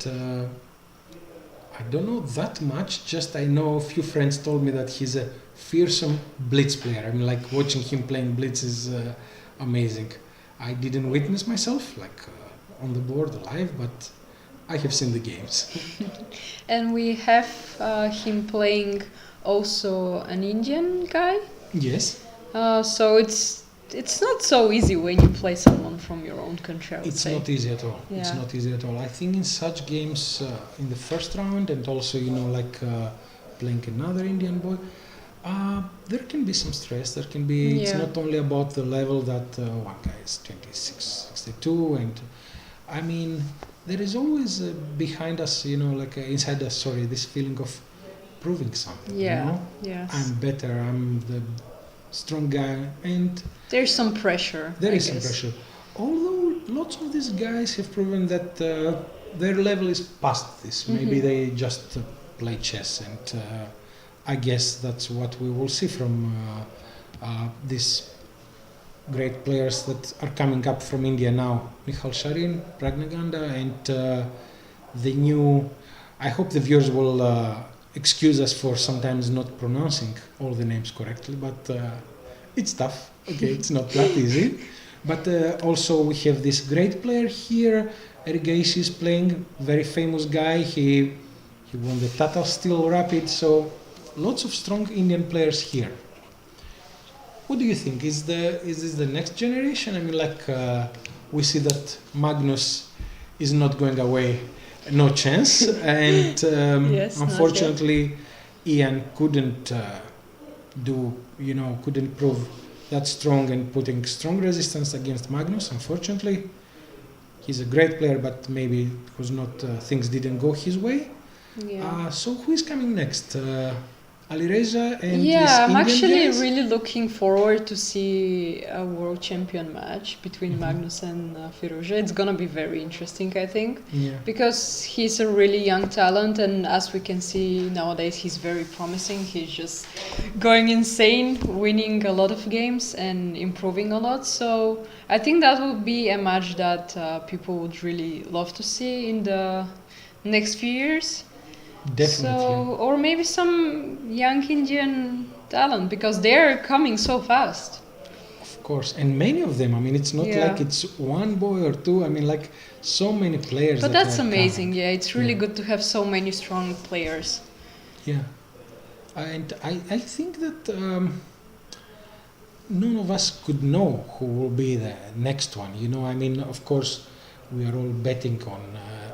I don't know that much. Just I know a few friends told me that he's a fearsome blitz player. I mean, like watching him playing blitz is amazing. I didn't witness myself, like on the board live, but I have seen the games. And we have him playing also an Indian guy. Yes. So it's not so easy when you play someone from your own country, I would It's say. not easy at all. It's Yeah. not easy at all. I think in such games, in the first round, and also like playing another Indian boy, there can be some stress. There can be. It's Yeah. not only about the level that one guy is 26, 62, and I mean there is always behind us, like inside us. Sorry, this feeling of proving something. Yeah. You know? Yes. I'm better. I'm the strong guy, and There's some pressure. there I is some guess. pressure. Although lots of these guys have proven that their level is past this. Maybe Mhm. they just play chess, and I guess that's what we will see from these great players that are coming up from India now. Michal Sharin, Pragnaganda, and the new. I hope the viewers will excuse us for sometimes not pronouncing all the names correctly, but it's tough. Okay, it's not that easy. But also we have this great player here. Ergaish is playing, very famous guy. He won the Tata Steel Rapid. So lots of strong Indian players here. What do you think? Is this the next generation? I mean, like we see that Magnus is not going away, no chance, and Yes, not unfortunately, Ian couldn't couldn't prove that strong and putting strong resistance against Magnus. Unfortunately, he's a great player, but maybe it was not things didn't go his way. Yeah. So who is coming next? Alireza and Yeah, this I'm Indian actually guys? really looking forward to see a world champion match between Mhm. Magnus and Firouzja. It's gonna be very interesting, I think, Yeah. because he's a really young talent, and as we can see nowadays, he's very promising. He's just going insane, winning a lot of games and improving a lot. So I think that would be a match that people would really love to see in the next few years. Definitely. So, or maybe some young Indian talent, because they're coming so fast. Of course, and many of them. I mean, it's not Yeah. like it's one boy or two. I mean, like so many players. But that that's are amazing. coming. Yeah, it's really Yeah. good to have so many strong players. Yeah, and I think that none of us could know who will be the next one. I mean, of course, we are all betting on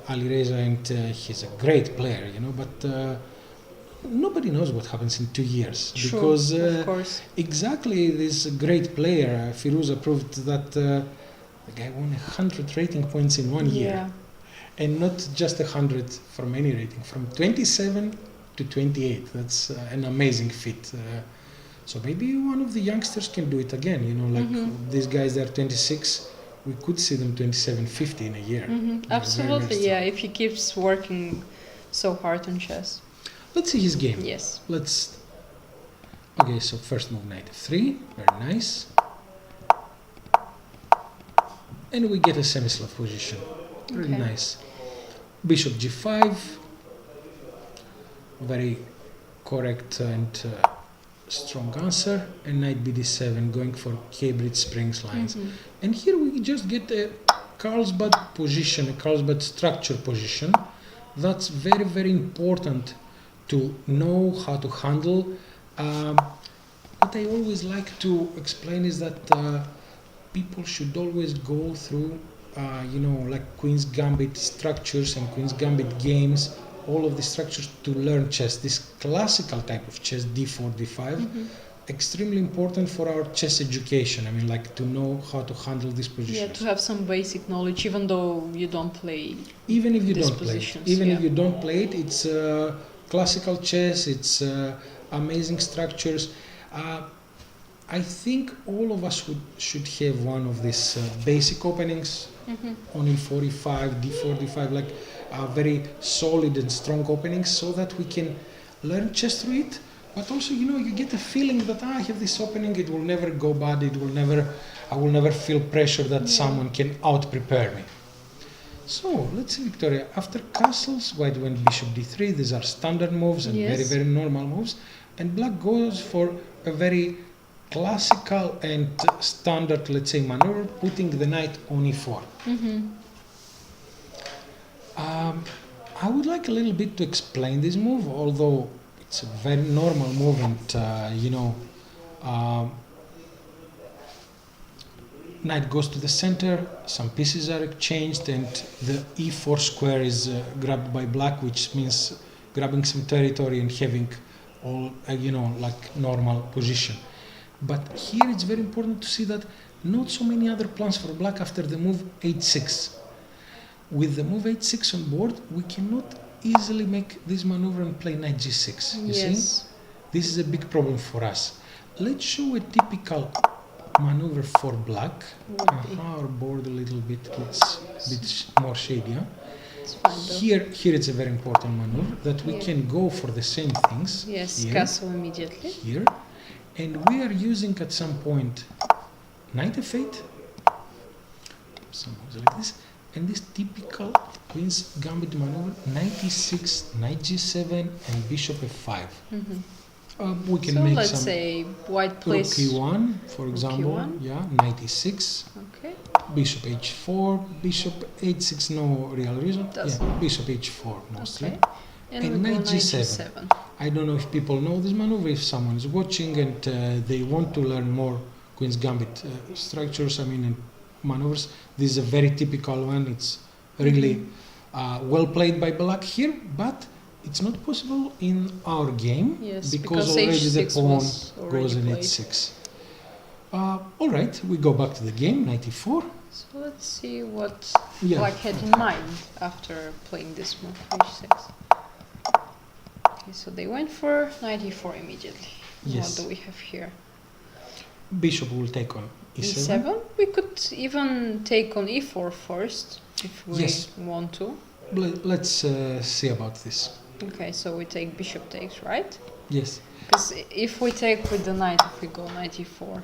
Alireza, and he's a great player. But nobody knows what happens in 2 years True, because of course. exactly this great player Firouzja proved that the guy won 100 rating points in 1 year. Yeah. And not just 100 from any rating, from 27 to 28. That's an amazing feat. So maybe one of the youngsters can do it again. Like Mhm. these guys, they're 26. We could see them 27, 50 in a year. Hmm. They're Absolutely, very yeah. strong. If he keeps working so hard on chess. Let's see his game. Yes. Okay, so first move, knight f3. Very nice. And we get a semi-slav position. Really Okay. nice. Bishop g5. Very correct and strong answer. And knight bd7, going for K-bridge springs lines. Mhm. And here we just get a Carlsbad position, a Carlsbad structure position. That's very, very important to know how to handle. What I always like to explain is that people should always go through, like Queen's Gambit structures and Queen's Gambit games, all of the structures to learn chess. This classical type of chess, d4, d5, Mhm. extremely important for our chess education. I mean, like to know how to handle these Yeah, positions. to have some basic knowledge, even though you don't play. Even if you these don't play it, positions, even if yeah. you don't play it, it's classical chess. It's amazing structures. I think all of us should have one of these basic openings Mhm. on E45, D4, D5, like very solid and strong openings, so that we can learn chess through it. But also, you get a feeling that I have this opening, it will never go bad. I will never feel pressure that someone can out-prepare me. So let's see, Victoria. After castles, white went bishop d3. These are standard moves and Yes. very, very normal moves. And black goes for a very classical and standard, let's say, maneuver, putting the knight on e4. I would like a little bit to explain this move, although it's a very normal move, and knight goes to the center, some pieces are exchanged, and the e4 square is grabbed by black, which means grabbing some territory and having all, like normal position. But here it's very important to see that not so many other plans for black after the move h6. With the move h6 on board, we cannot easily make this maneuver and play knight g6. You see? This is a big problem for us. Let's show a typical maneuver for black. Our board a little bit gets a bit more shady. Huh? It's fine, Here it's a very important maneuver that we can go for the same things. Yes, here, castle immediately. Here. And we are using at some point knight f8, some moves like this, and this typical Queen's Gambit maneuver, knight e6, knight g7, and bishop f5. We can make let's some say white plays rook e1, for example. e1. Yeah, knight e6, Okay. bishop h4, bishop h6, no real reason. Doesn't. Yeah, bishop h4 mostly. Okay. And And we go knight g7. I don't know if people know this maneuver, if someone is watching and they want to learn more Queen's Gambit structures, and maneuvers. This is a very typical one. It's really well played by black here, but it's not possible in our game because already the pawn goes in h6. All right, we go back to the game, knight e4. So let's see what black had in mind after playing this move, h6. Okay, so they went for knight e4 immediately. Yes. What do we have here? Bishop will take on e7. e7. We could even take on e4 first, if we want to. Let's see about this. Okay, so we take bishop takes, right? Yes. Because if we take with the knight, if we go knight e4,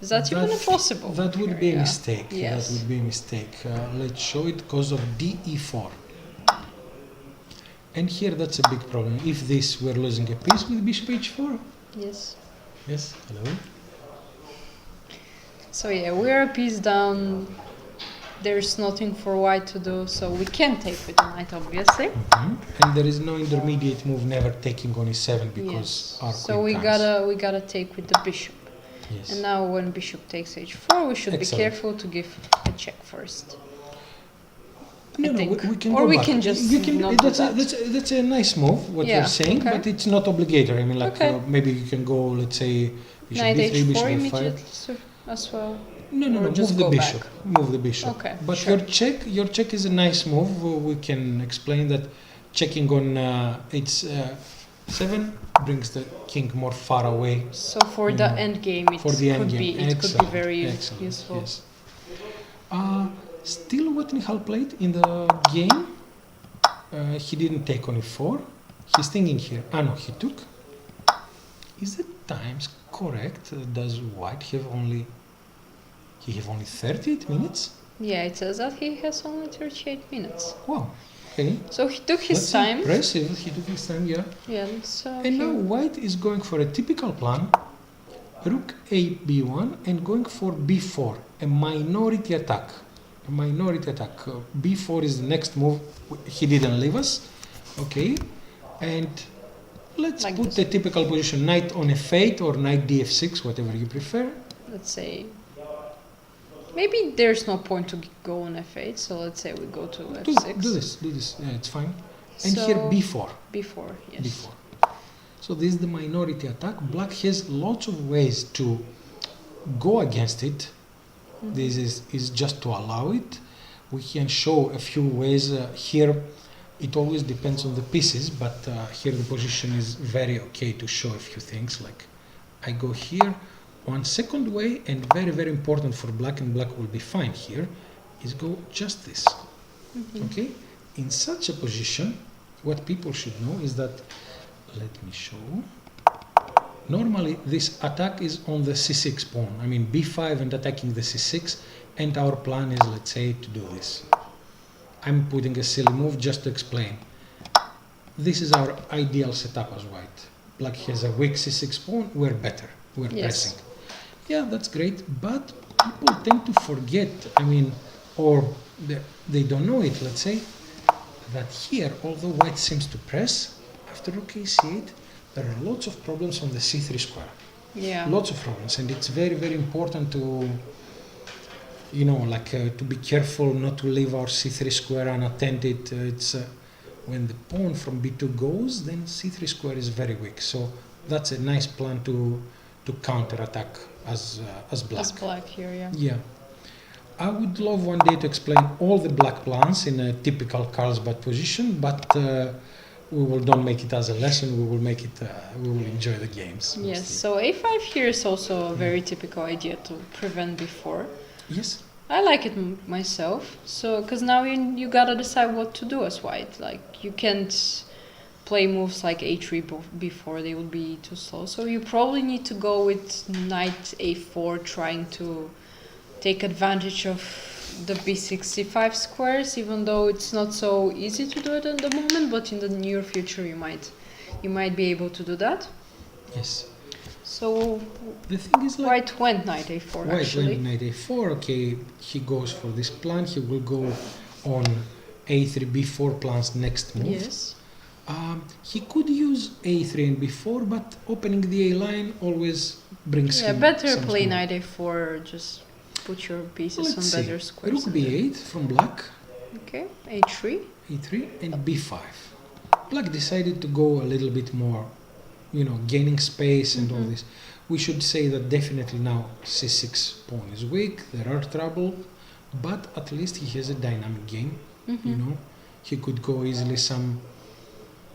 is that even possible? That would be a mistake. Yes. That would be a mistake. Let's show it because of de4. And here that's a big problem. If this, we're losing a piece with bishop h4. Yes. Yes, hello. So yeah, we're a piece down. There's nothing for white to do, so we can take with the knight, obviously. And there is no intermediate move, never taking on e7 because our queen so we gotta take with the bishop. Yes. And now when bishop takes h4, we should be careful to give a check first. No, we can or go we back. can just not do that. That's a nice move, what you're saying, but it's not obligatory. Maybe you can go, let's say, bishop knight b3, h4 bishop f5. immediately as well. No, move the bishop. Move the bishop. Okay, but your check is a nice move. We can explain that checking on h7 brings the king more far away. So for the end game, it could be very useful. Yes. Still what Nihal played in the game, he didn't take on e4. He's thinking here. No, he took. Is the times correct? Does white have only 38 minutes? Yeah, it says that he has only 38 minutes. Wow. Okay. So he took his time. Impressive. He took his time, yeah. Yeah. And now white is going for a typical plan. Rook a b1 and going for b4, a minority attack. B4 is the next move. He didn't leave us. Okay. And let's put the typical position, knight on f8 or knight df6, whatever you prefer. Let's say maybe there's no point to go on f8, so let's say we go to f6. Do this. Yeah, it's fine. And here b4. B4, yes. B4. So this is the minority attack. Black has lots of ways to go against it. This is just to allow it. We can show a few ways here. It always depends on the pieces, but here the position is very okay to show a few things. Like I go here. One second way, and very, very important for black, and black will be fine here, is go just this. Okay? In such a position, what people should know is that, let me show. Normally, this attack is on the c6 pawn. b5 and attacking the c6, and our plan is, let's say, to do this. I'm putting a silly move just to explain. This is our ideal setup as white. Black has a weak c6 pawn, we're better, we're pressing. Yeah, that's great, but people tend to forget, I mean, or they don't know it, let's say, that here, although white seems to press, after rook a8, there are lots of problems on the c3 square. Yeah. Lots of problems, and it's very, very important to, you know, like to be careful not to leave our c3 square unattended. It's when the pawn from b2 goes, then c3 square is very weak. So that's a nice plan to counterattack as black. As black here, yeah. Yeah. I would love one day to explain all the black plans in a typical Carlsbad position, but we will don't make it as a lesson. We will make it. We will enjoy the games. Yes. mostly. So a5 here is also a very typical idea to prevent b4. Yes. I like it myself. So, because now you gotta decide what to do as white. Like you can't play moves like a3 before, they would be too slow. So you probably need to go with knight a4, trying to take advantage of the b6, c5 squares, even though it's not so easy to do it at the moment, but in the near future you might be able to do that. Yes. So The thing is, like, white went knight a4 white actually. went knight a4. Okay, he goes for this plan. He will go on a3, b4 plans next move. Yes. He could use a3 and b4, but opening the a line always brings Yeah, him better some play small- knight a4, just put your pieces Let's on see. better squares. Rook and then- b8 from black, Okay, a3. e3 and b5. Black decided to go a little bit more, you know, gaining space and all this. We should say that definitely now c6 pawn is weak, there are trouble, but at least he has a dynamic game, you know. He could go easily some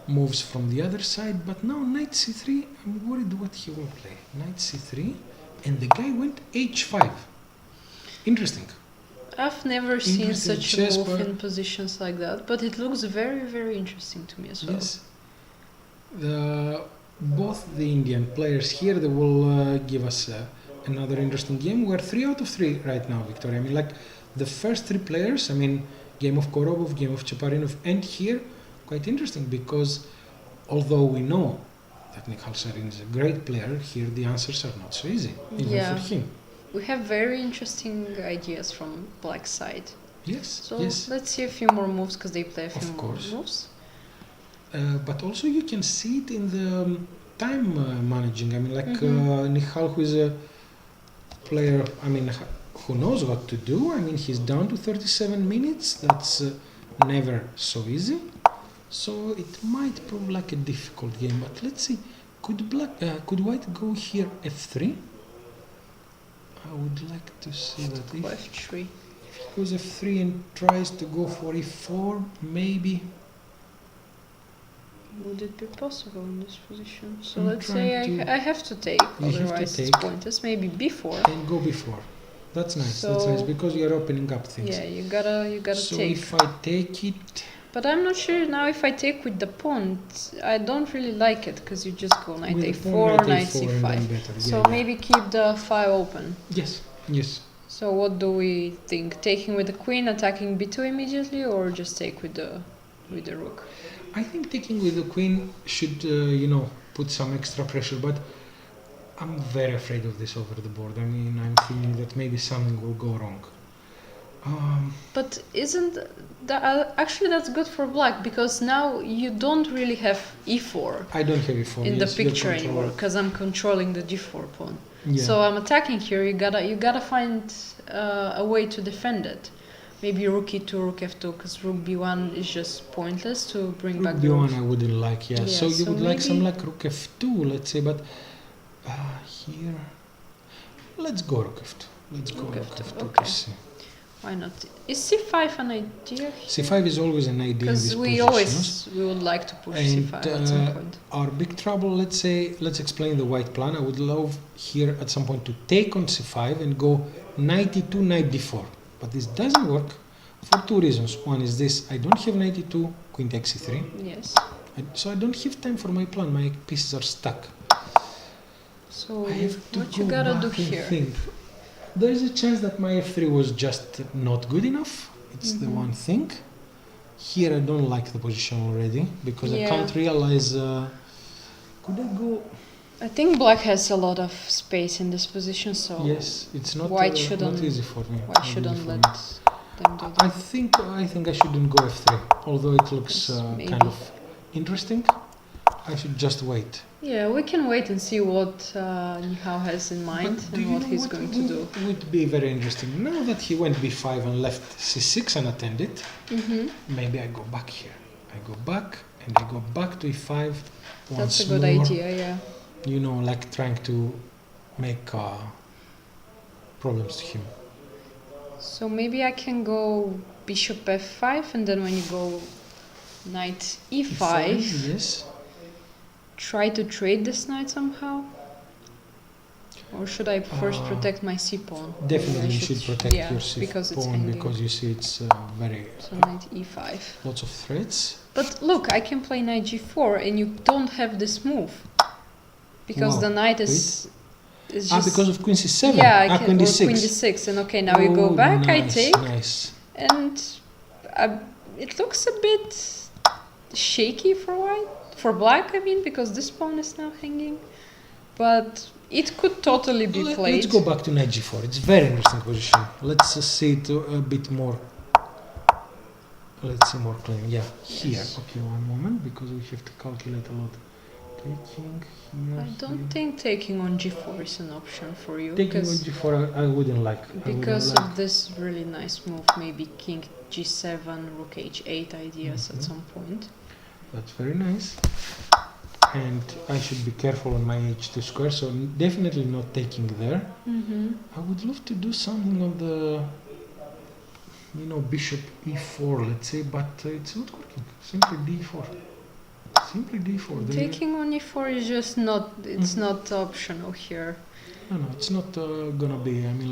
moves from the other side, but now knight c3, I'm worried what he will play. Knight c3, and the guy went h5. Interesting. I've never seen Interesting such a chess, move but- in positions like that, but it looks very, very interesting to me as well. Yes. Both the Indian players here, they will give us another interesting game. We're 3 out of 3 right now, Victoria. I mean, like the first 3 players, I mean, game of Korobov, game of Chaparinov, and here, quite interesting because although we know that Nikhil Sarin is a great player, here the answers are not so easy, even Yeah. for him. We have very interesting ideas from black side. Yes, So yes. let's see a few more moves because they play a few Of more course. moves. But also you can see it in the time managing. I mean, like Nihal, who is a player, I mean, who knows what to do. I mean, he's down to 37 minutes. That's never so easy. So it might prove like a difficult game. But let's see, could white go here f3? I would like to see that if F3. he goes f3 and tries to go for e4, maybe. Would it be possible in this position? So I'm let's say trying to- I have to take, You have to otherwise it's take. pointless. Maybe b4. And go before. That's nice. That's So- nice because you're opening up things. Yeah, you gotta So take. if I take it, But I'm not sure now if I take with the pawn. I don't really like it because you just go knight with the a4, pawn, knight a4 and c5. then better. So yeah, maybe keep the file open. yeah. Yes, yes. So what do we think? Taking with the queen, attacking b2 immediately, or just take with the rook? I think taking with the queen should, you know, put some extra pressure. But I'm very afraid of this over the board. I mean, I'm thinking that maybe something will go wrong. But isn't that actually that's good for black because now you don't really have e4 I don't have e4 in the yes, you're picture anymore controlling. because I'm controlling the g4 pawn. Yeah. So I'm attacking here. You gotta find a way to defend it. Maybe rook e2, rook f2, because rook b1 is just pointless to bring Rook back the b1 rook. I wouldn't like, yeah. Yeah, So you so would like some maybe- like rook f2, let's say, but here, let's go rook f2. Let's go Rook rook F2, f2 okay. to see. Why not? Is c5 an idea? c5 is always an idea in Because these we positions. we would like to push And c5 at some point. our big trouble, let's explain the white plan. I would love here at some point to take on c5 and go knight e2, knight d4. But this doesn't work for 2 reasons. One is this, I don't have knight e2, queen takes e3. Yes. So I don't have time for my plan, my pieces are stuck. So I have to what go you gotta do back and here? think. There is a chance that my f3 was just not good enough. It's the one thing. Here I don't like the position already because I Yeah. can't realize. Could I go? I think black has a lot of space in this position, so Yes, it's not, white not shouldn't- easy for me. why not easy shouldn't for let me. them do I that? think I shouldn't go f3, although it looks Yes, kind maybe. of interesting. I should just wait. Yeah, we can wait and see what Nihao has in mind But do and you what know he's what going to do. would be very interesting? Now that he went b5 and left c6 unattended, Mm-hmm. maybe I go back here. I go back and I go back to e5 once That's a good more. idea, yeah. You know, like trying to make problems to him. So maybe I can go bishop f5, and then when you go knight e5, Yes. try to trade this knight somehow? Or should I first Uh, protect my c pawn? Maybe I Definitely you should protect yeah, your c because it's pawn hanging. because you see it's very So knight e5. lots of threats. But look, I can play knight g4, and you don't have this move. Because Wow, the knight is just... Because of queen c7. yeah, I can, queen or d6. queen d6, and okay, now you go Oh, back, I nice, take, Nice. and it looks a bit shaky for white, for black, I mean, because this pawn is now hanging. But it could totally be played. Let's go back to knight g4. It's very interesting position. Let's see it a bit more. Let's see more clean. Yeah, here. Yes. Okay, one moment, because we have to calculate a lot. Taking here. I don't think taking on g4 is an option for you. Taking on because g4, I wouldn't like. because of this really nice move, maybe king g7, rook h8 ideas at some point. That's very nice. And I should be careful on my h2 square, so definitely not taking there. Mm-hmm. I would love to do something on the, bishop e4, let's say, but it's not working. Simply d4. Simply d4. Taking on e4 is just not, it's not optional here. No, it's not gonna be. I mean,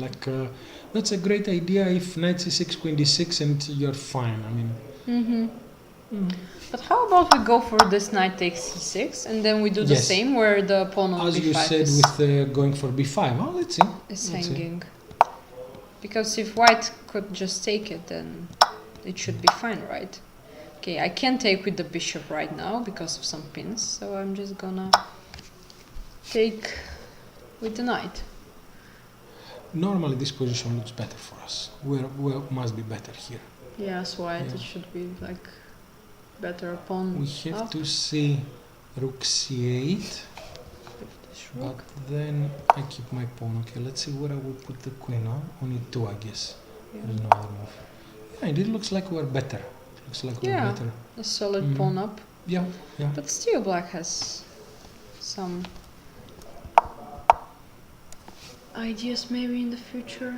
that's a great idea if knight c6, queen d6, and you're fine. I mean. Mm-hmm. But how about we go for this knight takes c6, and then we do the Yes. same where the pawn on As b5 you said, is, with going for b5. Well, let's see. is Let's see. hanging. Because if white could just take it, then it should be fine, right? Okay, I can't take with the bishop right now because of some pins, so I'm just gonna take with the knight. Normally, this position looks better for us. We must be better here. Yes, white, Yeah. it should be like better pawn We have up. to see rook c8, This but rook. then I keep my pawn. Okay, let's see where I will put the queen on. On e2, I guess. Yeah. There's no other move. Yeah, and it looks like we're better. Looks like Yeah. we're better. A solid Mhm. pawn up. Yeah, yeah. But still black has some ideas maybe in the future.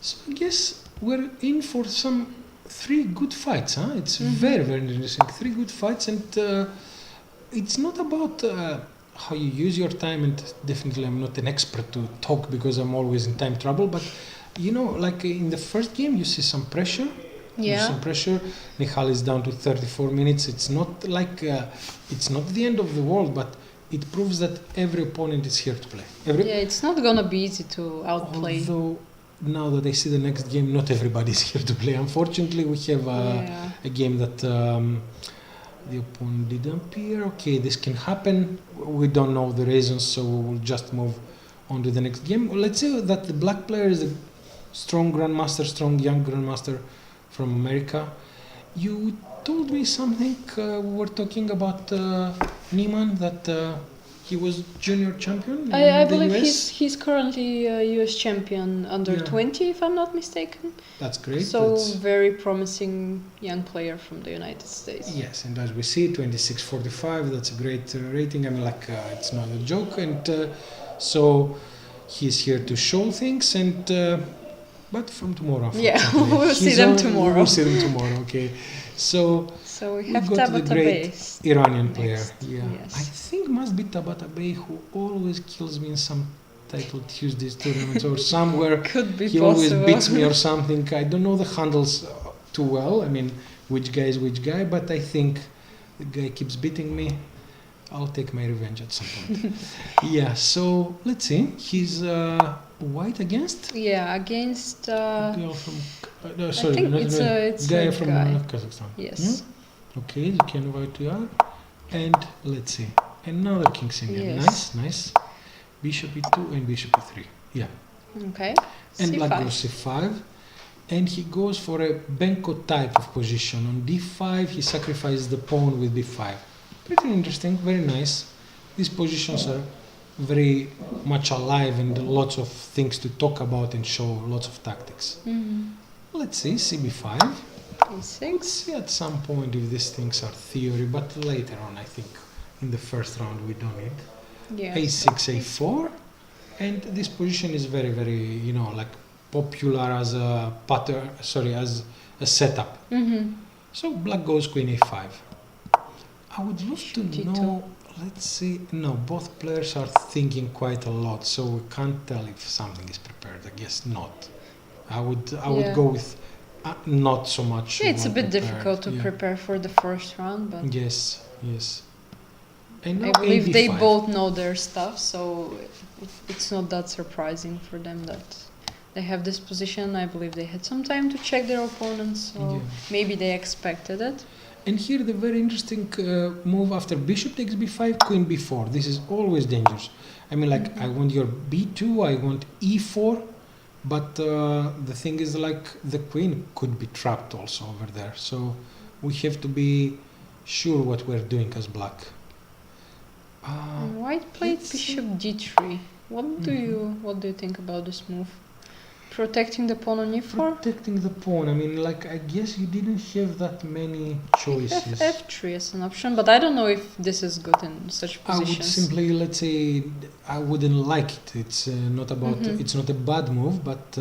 So I guess we're in for some 3 good fights, huh? It's Mhm. very, very interesting. 3 good fights, and it's not about how you use your time, and definitely I'm not an expert to talk because I'm always in time trouble, but like in the first game you see some pressure. Yeah. Some pressure. Nihal is down to 34 minutes. It's not like it's not the end of the world, but it proves that every opponent is here to play. Yeah, it's not gonna be easy to outplay. Although now that I see the next game, not everybody is here to play. Unfortunately, we have Yeah. a game that the opponent didn't appear. Okay, this can happen. We don't know the reasons, so we will just move on to the next game. Well, let's say that the black player is a strong grandmaster, strong young grandmaster from America. You told me something. We were talking about Niemann, that he was junior champion in I the believe US. he's currently a US champion under Yeah. 20, if I'm not mistaken. That's great. So That's- very promising young player from the United States. Yes, and as we see, 26.45, that's a great rating. I mean, it's not a joke. And so he's here to show things, and but from tomorrow. Yeah, unfortunately. we'll see He's them on- tomorrow. We'll see them tomorrow, okay. So So we we have go to the Tabata great Base. Iranian player. Next, Yeah, yes. I think must be Tabata Bey, who always kills me in some title Tuesdays tournaments or somewhere. Could be He possible. always beats me or something. I don't know the handles too well. I mean, which guy is which guy, but I think the guy keeps beating me. I'll take my revenge at some point. Yeah, so let's see. He's white against? Yeah, against. Girl from. No, I sorry, think not it's really. a Guy from guy. Kazakhstan. Yes. Yeah? Okay, the can white we are. And let's see. Another king c9. Yes. Nice, nice. Bishop e2 and bishop e3. Yeah. Okay. And black C5. goes c5. And he goes for a Benko type of position. On d5, he sacrifices the pawn with d5. Pretty interesting, very nice. These positions are very much alive and lots of things to talk about and show lots of tactics. Mm-hmm. Let's see, cb5. Let's A6. see at some point if these things are theory, but later on, I think, in the first round we don't need. Yeah. a6, a4. And this position is very, very, you know, like popular as a pattern, sorry, as a setup. Mm-hmm. So black goes queen a5. I would love to Bishop d2. know, let's see, no, both players are thinking quite a lot, so we can't tell if something is prepared. I guess not. I would Yeah. go with not so much. Yeah, it's a well bit prepared, difficult to yeah. prepare for the first round, but Yes, yes. And I now believe they ab5. both know their stuff, so it's not that surprising for them that they have this position. I believe they had some time to check their opponents, so Yeah. maybe they expected it. And here the very interesting move after bishop takes b5, queen b4. This is always dangerous. I mean, like, I want your b2, I want e4, but the thing is, like, the queen could be trapped also over there. So we have to be sure what we're doing as black. And white played let's bishop d3. What do you think about this move? Protecting the pawn on e4? Protecting the pawn. I mean, like, I guess you didn't have that many choices. F3 as an option, but I don't know if this is good in such I would positions. simply, let's say, I wouldn't like it. It's not about. It's not a bad move, but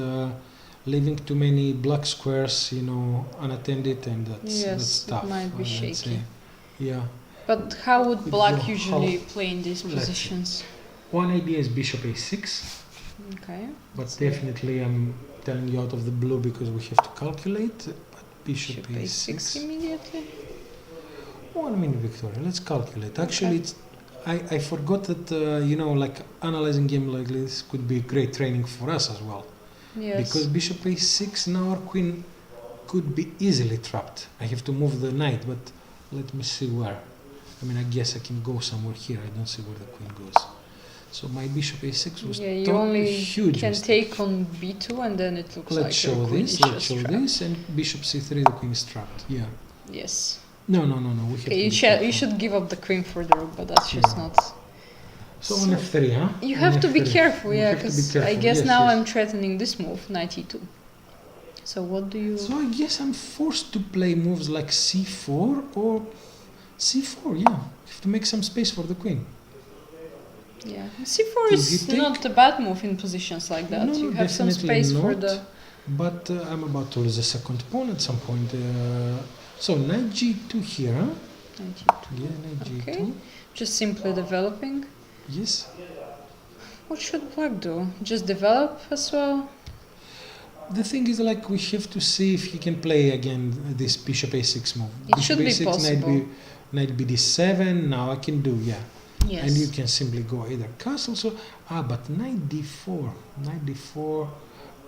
leaving too many black squares, you know, unattended, and that's Yes, tough. it might be let's shaky. say. Yeah. But how would Could black go usually how- play in these let's see. positions? One idea is bishop a6, Okay. but definitely I'm telling you out of the blue because we have to calculate. But bishop a6 a6. immediately. 1 minute, Victoria. Let's calculate. Actually, Okay. I forgot that you know, like, analyzing game like this could be great training for us as well. Yes. Because bishop a6, now our queen could be easily trapped. I have to move the knight, but let me see where. I mean, I guess I can go somewhere here. I don't see where the queen goes. So my bishop a6 was yeah, you only huge can mistake. take on b2 and then it looks Let's like show your queen this. is Let's just show trapped. this, and bishop c3, the queen is trapped. Yeah. Yes. No. We have Okay, to you, be you careful. should give up the queen for the rook, but that's just Yeah. not... So on f3, huh? You On have to be F3. careful, We yeah, have to be because I careful. guess Yes, now yes. I'm threatening this move, knight e2. So what do you... So I guess I'm forced to play moves like c4 or c4. Yeah, you have to make some space for the queen. Yeah, c4 If is you take- not a bad move in positions like that. No, you have some definitely space for not. the... But I'm about to lose a second pawn at some point. So knight g2 here. Huh? Knight e2. Yeah, knight Okay. g2. Just simply developing. Yes. What should black do? Just develop as well? The thing is, like, we have to see if he can play again this bishop a6 move. It bishop should be a6, possible. knight bd7. Now I can do, yeah. Yes. And you can simply go either castle. So but knight d4. Knight d4.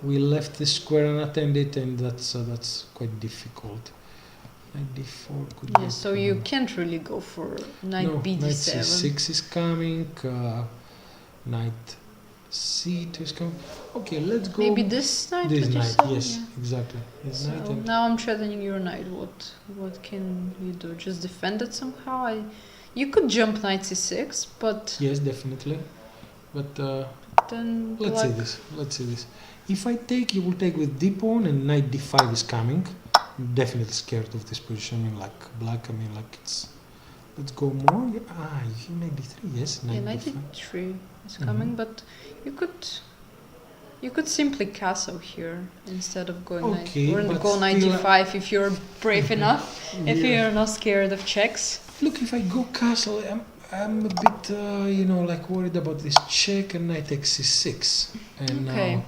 We left the square unattended, and that's quite difficult. Knight d4 could be. Yes, so you can't really go for knight No, bd7. knight c6 is coming. Knight c2 is coming. Okay, let's go. Maybe this knight This with knight, d7, yes, yeah. exactly. This knight So and now I'm threatening your knight. What can you do? Just defend it somehow? You could jump knight c6, but yes, definitely. But then let's see black... this. Let's see this. If I take, you will take with d pawn, and knight d5 is coming. I'm definitely scared of this position. I mean, like black. I mean, like it's. Let's go more. Yeah, you knight d3. Yes, Yeah, knight knight d5. d3 is coming, but you could simply castle here instead of going Okay, knight, or but go knight still, d5 if you're brave enough, if Yeah. you're not scared of checks. Look, if I go castle, I'm a bit, you know, like worried about this check and knight takes c6, and Okay. now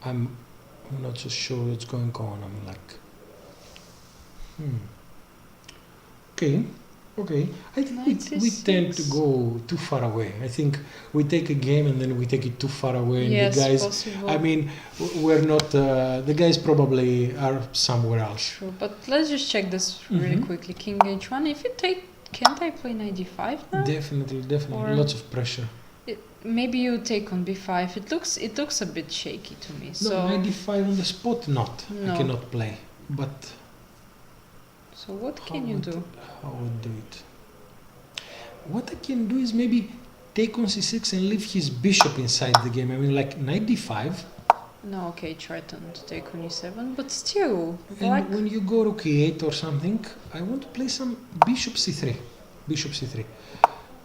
I'm not so sure what's going on. I'm like, Okay. I think Knight we tend to c6. go too far away. I think we take a game and then we take it too far away. And Yes, the guys, possible. I mean, we're not. The guys probably are somewhere else. True, but let's just check this really Mhm. quickly. King h1. If you take Can't I play knight d5 now? Definitely, Or- lots of pressure. Maybe you take on b5. It looks a bit shaky to me. No, So knight d5 on the spot, not. No. I cannot play. But so what how can you would- do? How would do it? What I can do is maybe take on c6 and leave his bishop inside the game. I mean, like knight d5. No, okay, threaten to take on e7, but still, And black. when you go rook e8 or something, I want to play some bishop c3. Bishop c3.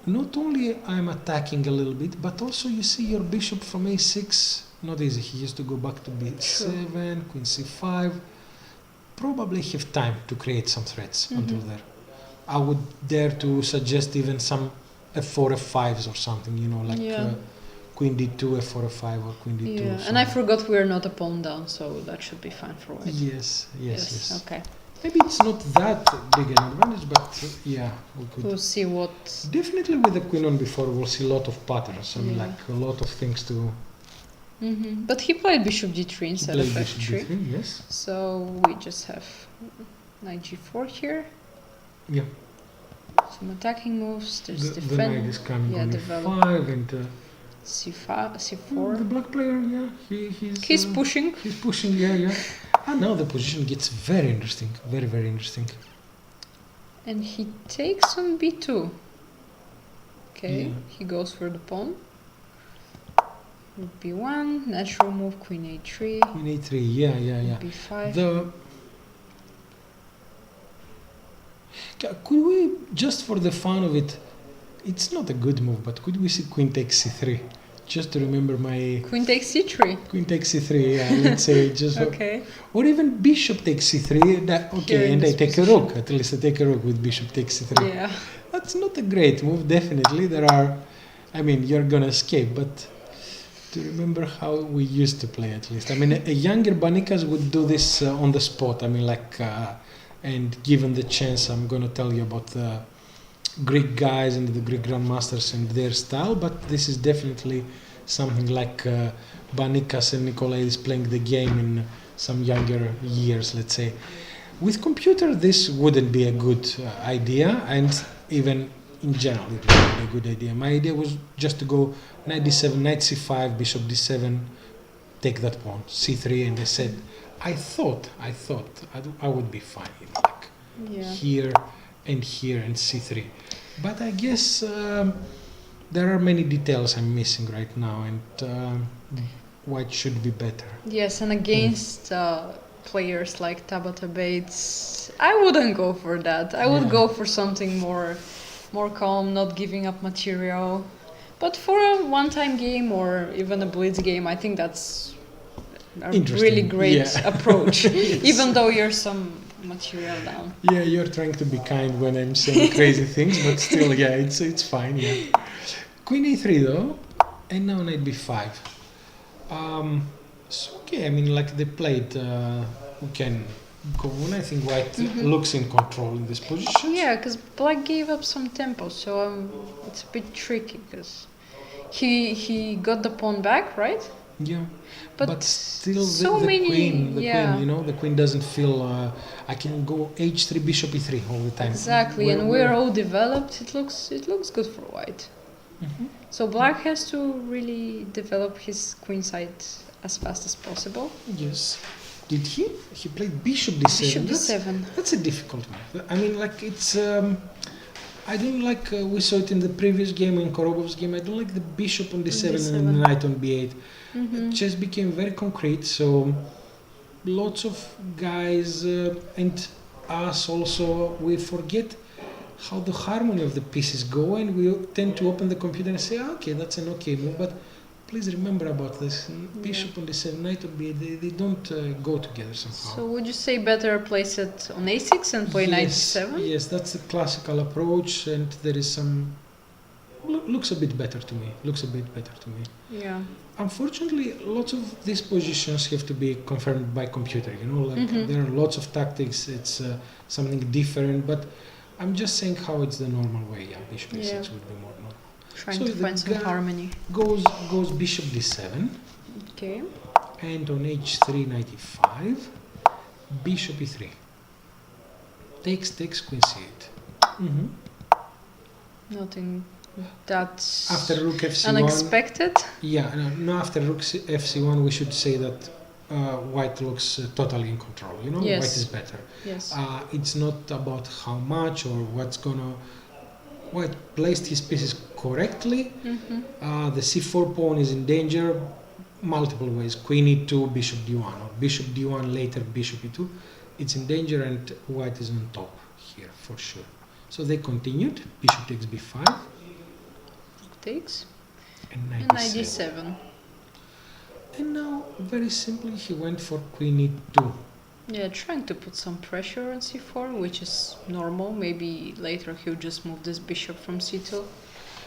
Not only I'm attacking a little bit, but also you see your bishop from a6. Not easy. He used to go back to b7, queen c5. Probably have time to create some threats until there. I would dare to suggest even some f4, f5s or something, you know, like Yeah. queen d2, f4, f5 or queen d2. Yeah, or and I something. forgot we're not a pawn down, so that should be fine for white. Yes. Okay. Maybe it's not that big an advantage, but yeah, we could. We'll see what. Definitely with the queen on before, we'll see a lot of patterns. I mean, Yeah. like a lot of things to But he played bishop d3 instead play of bishop f3. d3. Yes. So we just have knight g4 here. Yeah. Some attacking moves. There's The defend. knight is coming yeah, on develop. e5 and c5, the c4. black player, yeah, He's pushing. He's pushing, yeah. And now the position gets very interesting, very interesting. And he takes on b2. Okay, Yeah. he goes for the pawn. Rook b1, natural move, queen a3, Queen a3, yeah. b5. Could we, just for the fun of it, it's not a good move, but could we see queen takes c3? Just to remember my Queen takes c3. queen takes c3, yeah, let's say just Okay. or even bishop takes c3, that, okay, Here in and I this take a rook, at least I take a rook with bishop takes c3. Yeah. That's not a great move, definitely. There are, I mean, you're gonna escape, but to remember how we used to play at least. I mean, a younger Banikas would do this on the spot. I mean, like, and given the chance, I'm gonna tell you about the Greek guys and the Greek grandmasters and their style, but this is definitely something like Banikas and Nikolaides playing the game in some younger years, let's say. With computer, this wouldn't be a good idea, and even in general, it wouldn't be a good idea. My idea was just to go knight d7, knight c5, bishop d7, take that pawn, c3, and I said, I thought I would be fine, you know, like Yeah. here and c3. But I guess there are many details I'm missing right now, and white should be better. Yes, and against players like Tabata Bates, I wouldn't go for that. I would Yeah. go for something more calm, not giving up material. But for a one-time game or even a blitz game, I think that's a Interesting, really great yeah. approach, Yes. even though you're some material down. Yeah, you're trying to be kind when I'm saying crazy things, but still, yeah, it's fine, yeah. Queen a3 though, and now knight b5. So okay, I mean, like they played, we can go on. I think white looks in control in this position. Yeah, because black gave up some tempo, so it's a bit tricky because he got the pawn back, right? Yeah. But still, so the many, queen, yeah. you know, the queen doesn't feel. I can go h3, bishop e3 all the time. Exactly, and we're all developed. It looks good for white. So black has to really develop his queen side as fast as possible. Yes. Did he? He played bishop d7. Bishop That's- d7. That's a difficult one. I mean, like it's. I don't like. We saw it in the previous game, in Korobov's game. I don't like the bishop on d7, and d7. the knight on b8. Chess became very concrete, so lots of guys and us also, we forget how the harmony of the pieces go, and we tend to open the computer and say, okay, that's an okay move, but please remember about this. Bishop on d7, knight on b8, they don't go together somehow. So would you say better place it on a6 and play knight d7? Yes, that's the classical approach, and there is some. Looks a bit better to me. Yeah. Unfortunately, lots of these positions have to be confirmed by computer. You know, like there are lots of tactics. It's something different, but I'm just saying how it's the normal way. Yeah, bishop a6 Yeah. would be more normal. Trying So to the find some guy harmony. Goes bishop d7, Okay. and on h3 knight e5, bishop e3. Takes queen c8. Nothing that After rook fc1, unexpected. yeah, no, after rook fc1, we should say that white looks totally in control. You know, Yes. white is better. Yes. It's not about how much or what's gonna. White placed his pieces correctly. The c4 pawn is in danger multiple ways. Queen e2, bishop d1, or bishop d1 later bishop e2. It's in danger, and white is on top here for sure. So they continued. Bishop takes b5 Takes. and And knight knight d7. d7. And now, very simply, he went for queen e2. Yeah, trying to put some pressure on c4, which is normal. Maybe later he'll just move this bishop from c2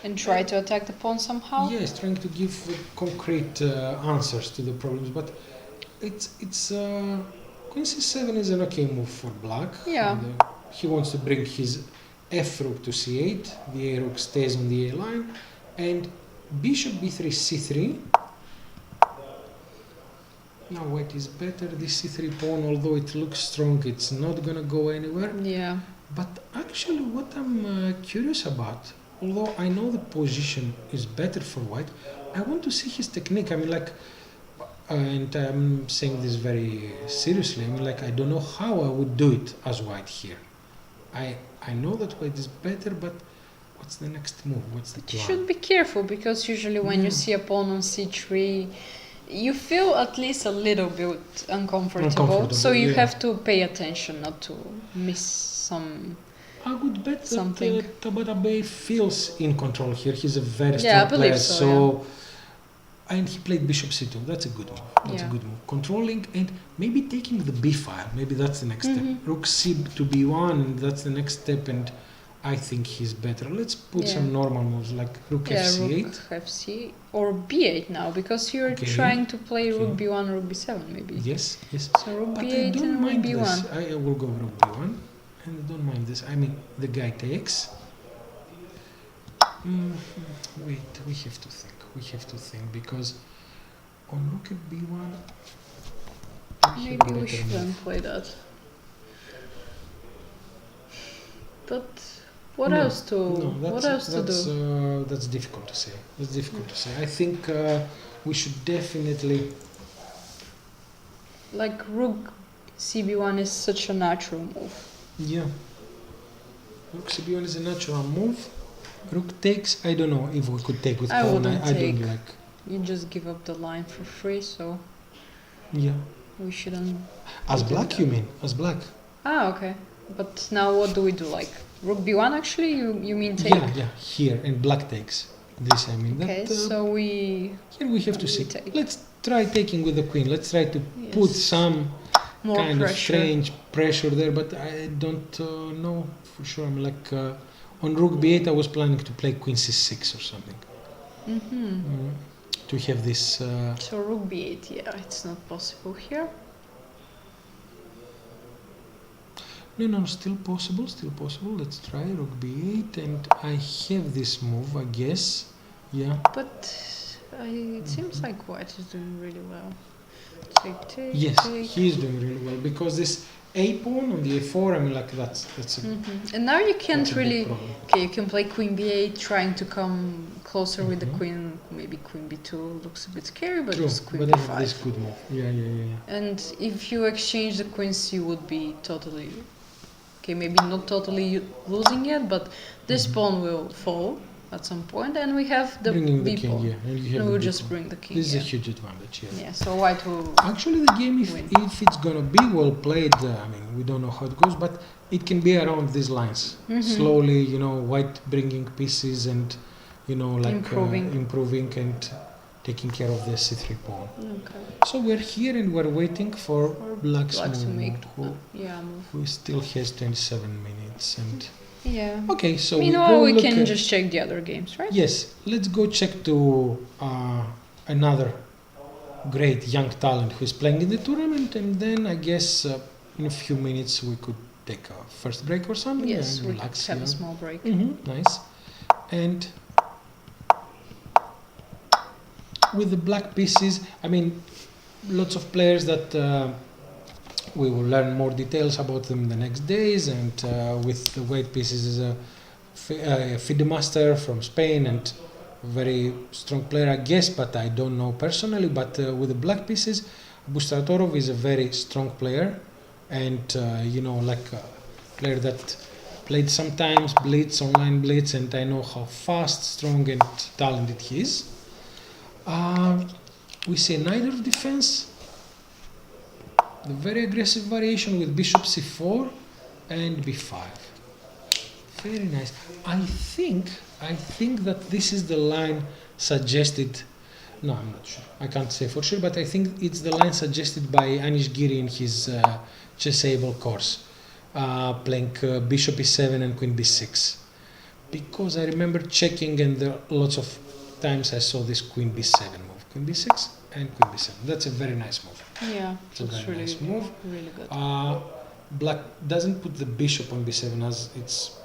and try to attack the pawn somehow. Yes, trying to give concrete answers to the problems, but it's queen c7 is an okay move for black. Yeah. And, he wants to bring his f rook to c8. The a rook stays on the a line, and bishop b3 c3. Now white is better. This c3 pawn, although it looks strong, it's not gonna go anywhere. Yeah. But actually, what I'm curious about, although I know the position is better for white, I want to see his technique. I mean, like, and I'm saying this very seriously. I mean, like, I don't know how I would do it as white here. I know that white is better, but what's the next move? What's the You plan? should be careful because usually when you Yeah. see a pawn on c3, you feel at least a little bit uncomfortable. So you yeah. have to pay attention not to miss some. I would bet Something. that Tabatabe feels in control here. He's a very Yeah, strong I believe player. so, And he played bishop c2. That's a good move. That's Yeah. a good move. Controlling and maybe taking the b file. Maybe that's the next step. Rook c to b1. And that's the next step. And I think he's better. Let's put Yeah. some normal moves like rook Yeah, fc8. rook fc or b8 now because you're Okay. trying to play rook Okay. b1, rook b7 maybe. Yes, yes. So rook But I b8 don't and rook mind b1. this. I will go rook b1. And I don't mind this. I mean, the guy takes. Wait, we have to think. We have to think because on rook at b1. Maybe we shouldn't play that. But what No, else to what else to do? That's difficult to say. That's difficult to say. I think we should definitely. Like rook cb1 is such a natural move. Yeah. Rook cb1 is a natural move. Rook takes. I don't know if we could take with I pawn. wouldn't I take. don't like. You just give up the line for free, so Yeah. we shouldn't. As do black, that. you mean? As black? Ah, okay. But now what do we do? Like rook b1 actually? You mean take? Yeah, yeah. Here and black takes. This I mean. Okay, that, so we here we have to we see. take. Let's try taking with the queen. Let's try to put Yes. some more kind pressure. of strange pressure there, but I don't know for sure. I'm like on rook b8, I was planning to play queen c6 or something to have this. So rook b8, yeah, it's not possible here. No, still possible, still possible. Let's try rook b8, and I have this move, I guess. Yeah. But it seems like white is doing really well. Take, take, Yes, take. he is doing really well because this a pawn on the a4. I mean, like that's a, And now you can't that's a big really. problem. Okay, you can play queen b8, trying to come closer with the Mhm. queen. Maybe queen b2 looks a bit scary, but True, just queen but I have this b5. good move. Yeah. And if you exchange the queens, you would be totally. Okay, maybe not totally losing yet, but this pawn will fall at some point, and we have the Bringing b the king, pawn. yeah, and you have And the we'll b just pawn. bring the king. This is a Yeah. huge advantage, yeah. Yeah, so white will. Actually, the game, Win. if it's gonna be well played, I mean, we don't know how it goes, but it can be around these lines. Slowly, white bringing pieces and, like improving and taking care of the c3 pawn. Okay. So we're here and we're waiting for black's Black to move, make, move. who still has 27 minutes. And Yeah. okay, so Meanwhile, we look can at- just check the other games, right? Yes, let's go check to another great young talent who is playing in the tournament, and then I guess in a few minutes we could take a first break or something Yes, and we relax. could have a small break. Nice. And with the black pieces, I mean, lots of players that we will learn more details about them the next days, and with the white pieces is a FIDE master from Spain and very strong player, I guess, but I don't know personally. But with the black pieces, Bustratorov is a very strong player, and like a player that played sometimes Blitz, online Blitz, and I know how fast, strong, and talented he is. We see neither of defense, the very aggressive variation with bishop c4 and b5. Very nice. I think that this is the line suggested. No, I'm not sure. I can't say for sure, but I think it's the line suggested by Anish Giri in his Chessable course, playing bishop e7 and queen b6. Because I remember checking, and there lots of times I saw this queen b7 move, queen b6 and queen b7. That's a very nice move. Yeah, It's a that's very nice move. Really good. Black doesn't put the bishop on b7 as it's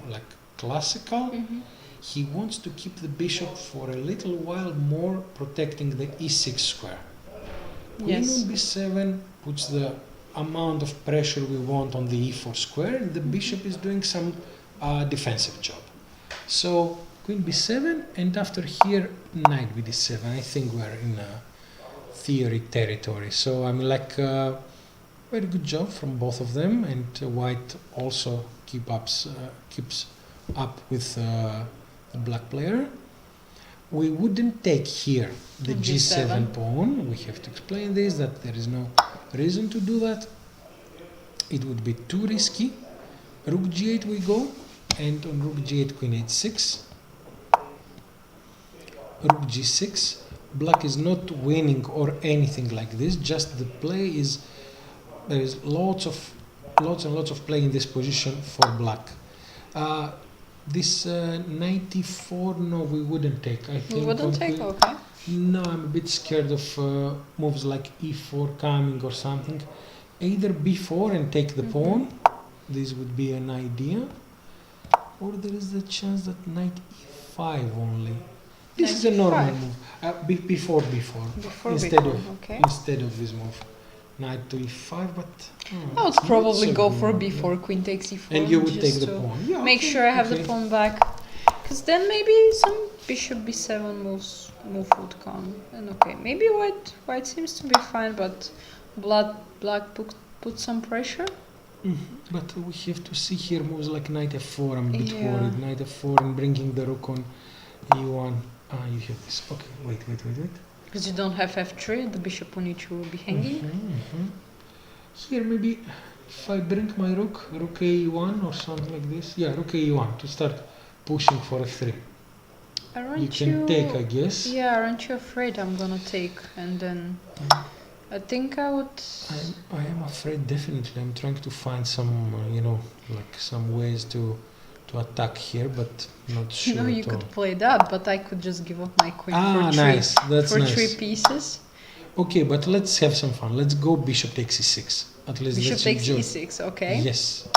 like classical. He wants to keep the bishop for a little while more, protecting the e6 square. Queen on b7 puts the amount of pressure we want on the e4 square, and the bishop is doing some defensive job. So queen b7, and after here knight bd7. I think we're in theory territory. So I'm like very good job from both of them, and white also keeps up with the black player. We wouldn't take here the g7 pawn. We have to explain this, that there is no reason to do that. It would be too risky. Rook g8 we go, and on rook g8 queen h6. Rook g6. Black is not winning or anything like this, just the play is, there is lots and lots of play in this position for black. This 94, no, we wouldn't take. I think we wouldn't take, okay. No, I'm a bit scared of moves like e4 coming or something. Either b4 and take the pawn, this would be an idea, or there is the chance that knight e5 only. This is a normal move. Before instead of this move, knight to e5. But I would probably go for b4, queen takes e4, and you would take the pawn. Yeah, make sure I have the pawn back, because then maybe some bishop b7 move would come. And okay, maybe white seems to be fine, but black put some pressure. But we have to see here moves like knight f4. I'm a bit worried. Knight f4 and bringing the rook on e1. You have this. Okay, wait. Because you don't have f3, the bishop on e2 will be hanging. Here maybe if I bring my rook a1 or something like this. Yeah, rook a1 to start pushing for f3. You can take, I guess. Yeah, aren't you afraid I'm gonna take, and then I think I would. I am afraid, definitely. I'm trying to find some, like some ways to attack here, but not sure. No, you could play that, but I could just give up my queen for nice. That's nice. 3 pieces. Okay, but let's have some fun. Let's go bishop takes e6. At least bishop let's takes enjoy. e6, okay. Yes.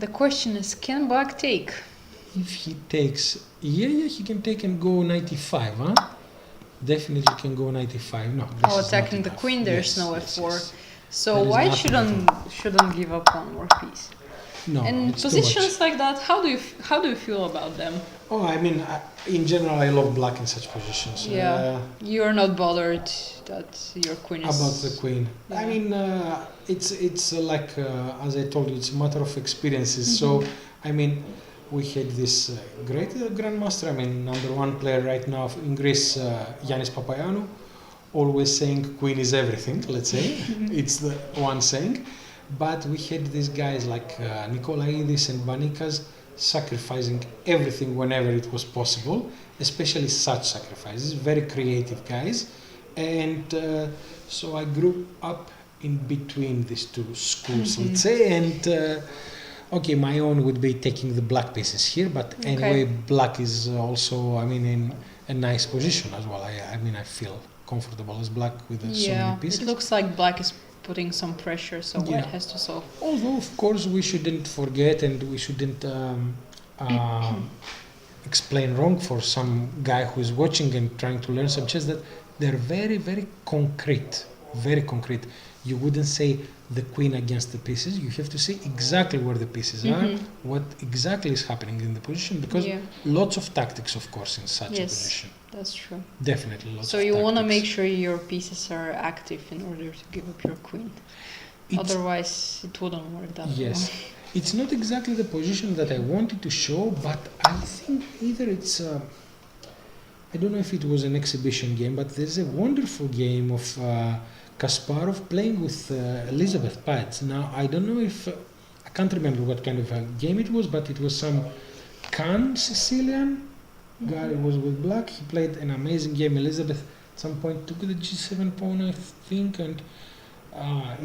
The question is, can black take? If he takes, he can take and go knight e5, huh? Definitely can go knight e5. No, this attacking the queen, there's no f4. So white shouldn't give up one more piece. No, and positions like that, how do you feel about them? Oh, I mean, in general, I love black in such positions. Yeah, you're not bothered that your queen is... About the queen. Yeah. I mean, it's like, as I told you, it's a matter of experiences. So, I mean, we had this great grandmaster, I mean, #1 player right now in Greece, Yannis Papayannou, always saying queen is everything, let's say. It's the one saying. But we had these guys like Nikolaidis and Vanikas sacrificing everything whenever it was possible, especially such sacrifices, very creative guys. And so I grew up in between these two schools, let's say, and okay, my own would be taking the black pieces here, but anyway, black is also, I mean, in a nice position as well. I mean, I feel comfortable as black with so many pieces. It looks like black is putting some pressure, so white has to solve. Although, of course, we shouldn't forget, and we shouldn't explain wrong for some guy who is watching and trying to learn some chess, that they're very, very concrete. Very concrete. you wouldn't say the queen against the pieces. You have to say exactly where the pieces are, what exactly is happening in the position, because lots of tactics, of course, in such a position. That's true. Definitely lots So of you want to tactics. make sure your pieces are active in order to give up your queen. Otherwise, it wouldn't work that well. It's not exactly the position that I wanted to show, but I think either it's... I don't know if it was an exhibition game, but there's a wonderful game of Kasparov playing with Elizabeth Pats. Now, I don't know if... I can't remember what kind of a game it was, but it was some Khan Sicilian guy was with black. He played an amazing game. Elizabeth at some point took the G7 pawn, I think, and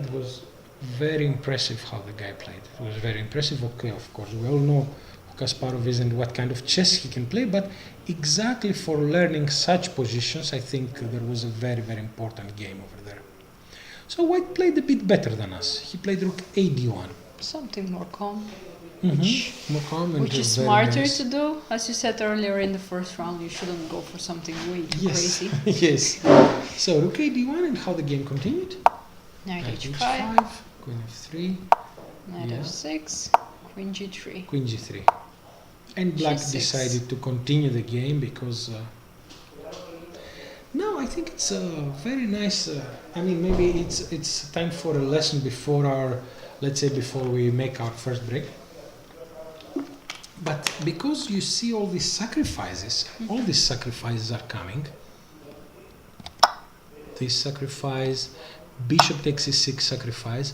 it was very impressive how the guy played. It was very impressive. Okay, of course, we all know who Kasparov is and what kind of chess he can play, but exactly for learning such positions, I think there was a very, very important game over there. So White played a bit better than us. He played rook a-d1. Something more calm. More calm and Which is very smarter nice. to do. As you said earlier in the first round, you shouldn't go for something way too crazy. Yes. So rook a-d1, and how the game continued? Knight h5, h5, queen f3, knight f6, queen g3. queen g3. And black G6. decided to continue the game because... no, I think it's a very nice... I mean, maybe it's time for a lesson before our... Let's say before we make our first break. But because you see all these sacrifices, all these sacrifices are coming. This sacrifice, bishop takes e6 sacrifice.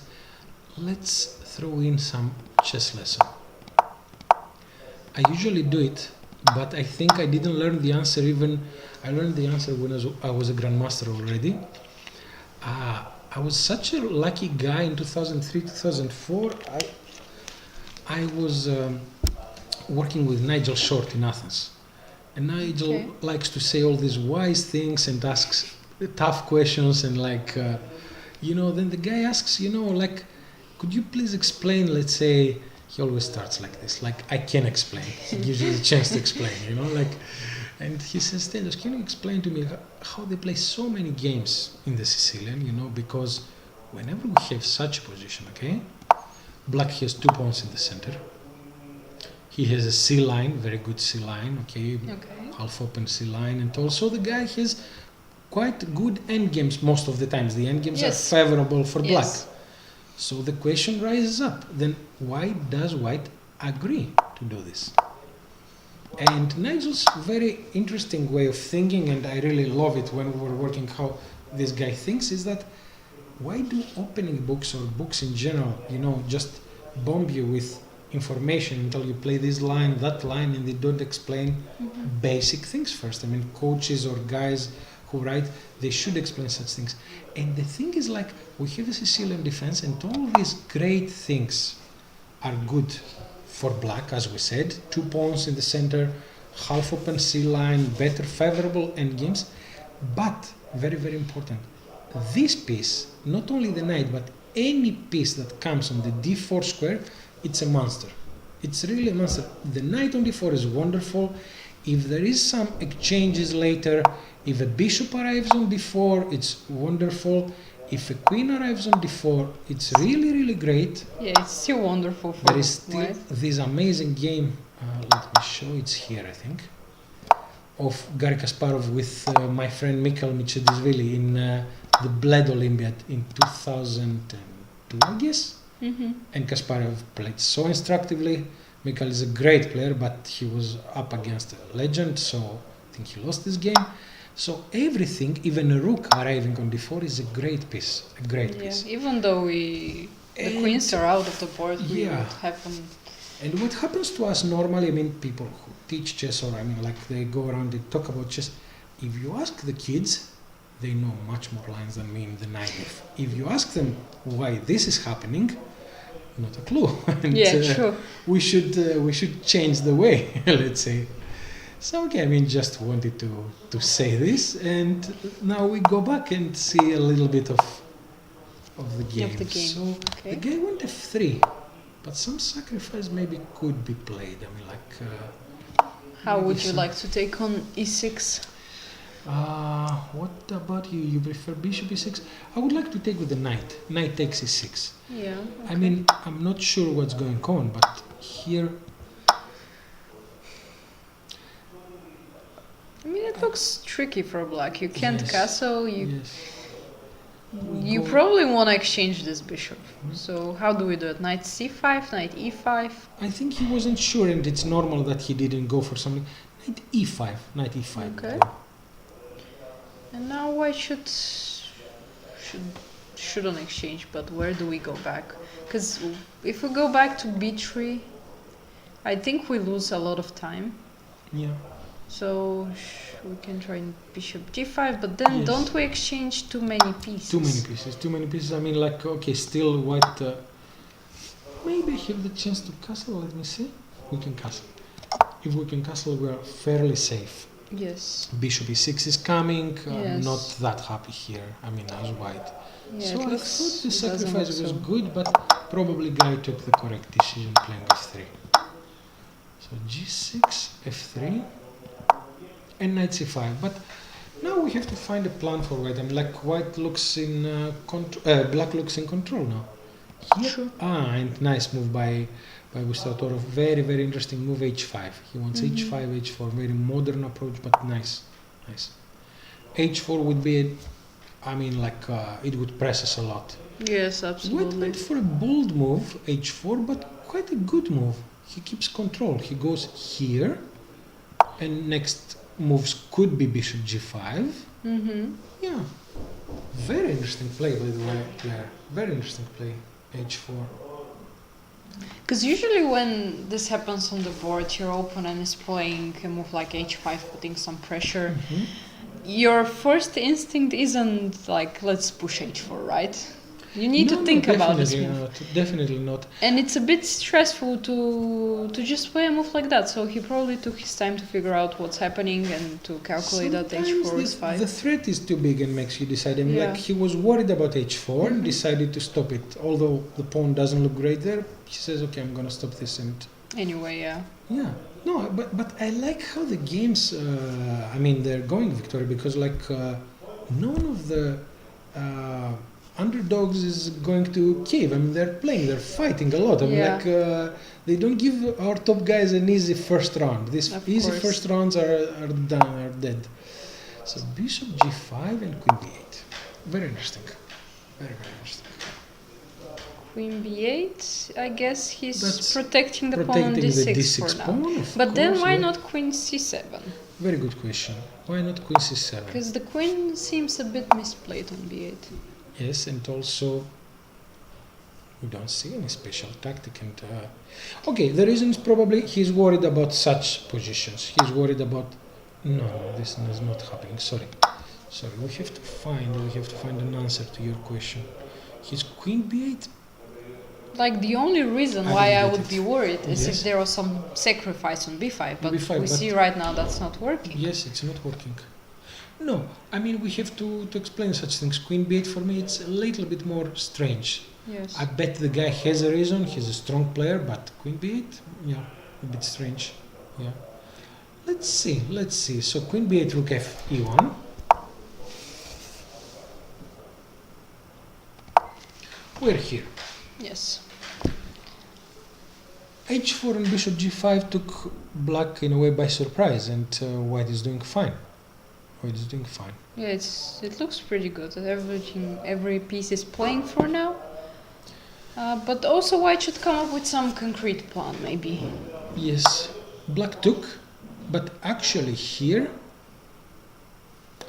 Let's throw in some chess lesson. I usually do it, but I think I didn't learn the answer even... I learned the answer when I was a grandmaster already. I was such a lucky guy in 2003, 2004. I was working with Nigel Short in Athens. And Nigel likes to say all these wise things and asks tough questions and then the guy asks, could you please explain, let's say, he always starts like this, I can explain. He gives you the chance to explain, and he says, Stelios, can you explain to me how they play so many games in the Sicilian, because whenever we have such a position, black has 2 pawns in the center. He has a C line, very good C line, half open C line, and also the guy has quite good end games most of the times. The end games are favorable for black. So the question rises up, then why does White agree to do this? And Nigel's very interesting way of thinking, and I really love it when we were working how this guy thinks, is that why do opening books or books in general, just bomb you with information until you play this line, that line, and they don't explain basic things first? I mean, coaches or guys who write, they should explain such things. And the thing is, we have a Sicilian defense, and all these great things are good for black, as we said. 2 pawns in the center, half open C line, better favorable endgames. But, very, very important, this piece, not only the knight, but any piece that comes on the d4 square, it's a monster. It's really a monster. The knight on d4 is wonderful. If there is some exchanges later, if a bishop arrives on d4, it's wonderful. If a queen arrives on d4, it's really, really great. Yeah, it's still wonderful for There is still this amazing game, let me show, it's here, I think, of Garry Kasparov with my friend Mikhail Michedishvili in the Bled Olympiad in 2002, I guess. And Kasparov played so instructively. Mikhail is a great player, but he was up against a legend, so I think he lost this game. So everything, even a rook arriving on d4, is a great piece, even though the queens are out of the board, we would have them. And what happens to us normally, people who teach chess, or they go around and talk about chess, if you ask the kids, they know much more lines than me in the night. If you ask them why this is happening, not a clue. And, true. We should change the way, let's say. So just wanted to say this, and now we go back and see a little bit of the game. So the guy went f3, but some sacrifice maybe could be played. How would you like to take on e6? What about you? You prefer bishop e6? I would like to take with the knight. Knight takes e6. Yeah. I mean, I'm not sure what's going on, but here... I mean, it looks tricky for black. You can't Yes. castle. Yes. You go- probably want to exchange this bishop. So how do we do it? Knight c5, knight e5. I think he wasn't sure, and it's normal that he didn't go for something. Knight e5. Knight e5. Okay. And now white shouldn't exchange, but where do we go back? Because if we go back to b3, I think we lose a lot of time. Yeah. So we can try bishop g5, but then Yes. don't we exchange too many pieces? Too many pieces. Too many pieces. I mean, like, okay, still white. Maybe I have the chance to castle. Let me see. We can castle. If we can castle, we are fairly safe. Yes. Bishop e6 is coming. I'm Yes. not that happy here. I mean, as white. Yeah, So it I looks, thought the it doesn't sacrifice look was so. good, but probably guy took the correct decision playing f3. So g6, f3, and knight c5. But now we have to find a plan for white. I mean, like white looks in black looks in control now. Here, Sure. and nice move by Gustav Torov. Very, very interesting move. h5. He wants h5, h4. Very modern approach, but nice, nice. h4 would be, I mean, like it would press us a lot. Yes, White absolutely. went for a bold move, h4, but quite a good move. He keeps control. He goes here, and next moves could be bishop g5. Mm-hmm. Yeah, very interesting play, by the way. Yeah, very interesting play, h4. Because usually when this happens on the board, your opponent is playing a move like h5, putting some pressure. Your first instinct isn't like, let's push h4, right? You need to think about this move. Definitely not. And it's a bit stressful to just play a move like that. So he probably took his time to figure out what's happening and to calculate that h4 is fine. The threat is too big and makes you decide. I mean, Yeah. like he was worried about h4 and decided to stop it. Although the pawn doesn't look great there, he says, "Okay, I'm gonna stop this." And Anyway, yeah. yeah, no, but I like how the games. I mean, they're going, Victoria, because like none of the underdogs is going to cave. I mean, they're playing, they're fighting a lot. I mean, Yeah. like they don't give our top guys an easy first round. These Of easy course. first rounds are done, are dead. So bishop g5 and queen b8. Very interesting. Very, very interesting. Queen b8, I guess he's That's protecting the pawn on Protecting the d6 d6 for now. pawn, of But then course, why yeah. not queen c7? Very good question. Why not queen c7? Because the queen seems a bit misplayed on b8. Yes, and also we don't see any special tactic. And okay, the reason is probably he's worried about such positions. He's worried about no, this is not happening. Sorry. We have to find an answer to your question. His queen b8. Like the only reason I why don't I get would it. be worried is Yes. if there was some sacrifice on b5, but B5, we but- see right now that's not working. Yes, it's not working. No, I mean we have to explain such things. Queen b8 for me it's a little bit more strange. Yes. I bet the guy has a reason. He's a strong player, but queen b8, yeah, a bit strange. Yeah. Let's see. So queen b8, rook f, e1. We're here. Yes. h4 and bishop g5 took black in a way by surprise, and white is doing fine. Yeah, it looks pretty good. Every piece is playing for now. But also white should come up with some concrete plan, maybe. Yes, black took, but actually here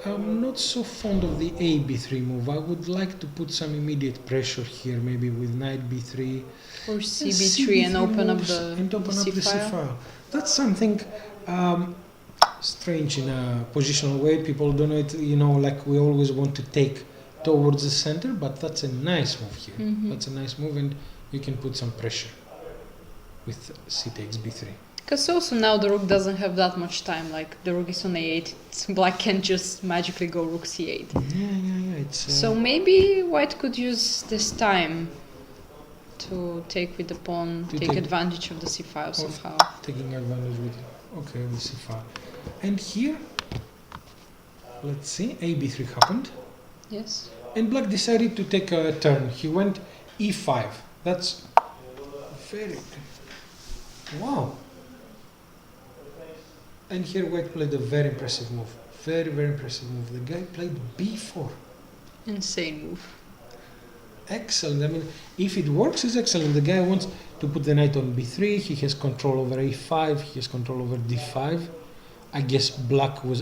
I'm not so fond of the a b3 move. I would like to put some immediate pressure here, maybe with knight b3 Or and cb3 and open up moves the and open c up the file. c-file. That's something strange in a positional way. People don't know it, like we always want to take towards the center, but that's a nice move here. Mhm. That's a nice move, and you can put some pressure with c takes b3. Because also now the rook doesn't have that much time. Like the rook is on a8, black can't just magically go rook c8. Yeah. It's So maybe white could use this time to take with the pawn, To take take- advantage of the c file somehow. taking advantage with it. Okay, with c5. And here, let's see, ab3 happened. Yes. And black decided to take a turn. He went e5. That's very... Wow. And here white played a very impressive move. Very, very impressive move. The guy played b4. Insane move. Excellent. I mean, if it works, it's excellent. The guy wants to put the knight on b3. He has control over a5. He has control over d5. I guess black was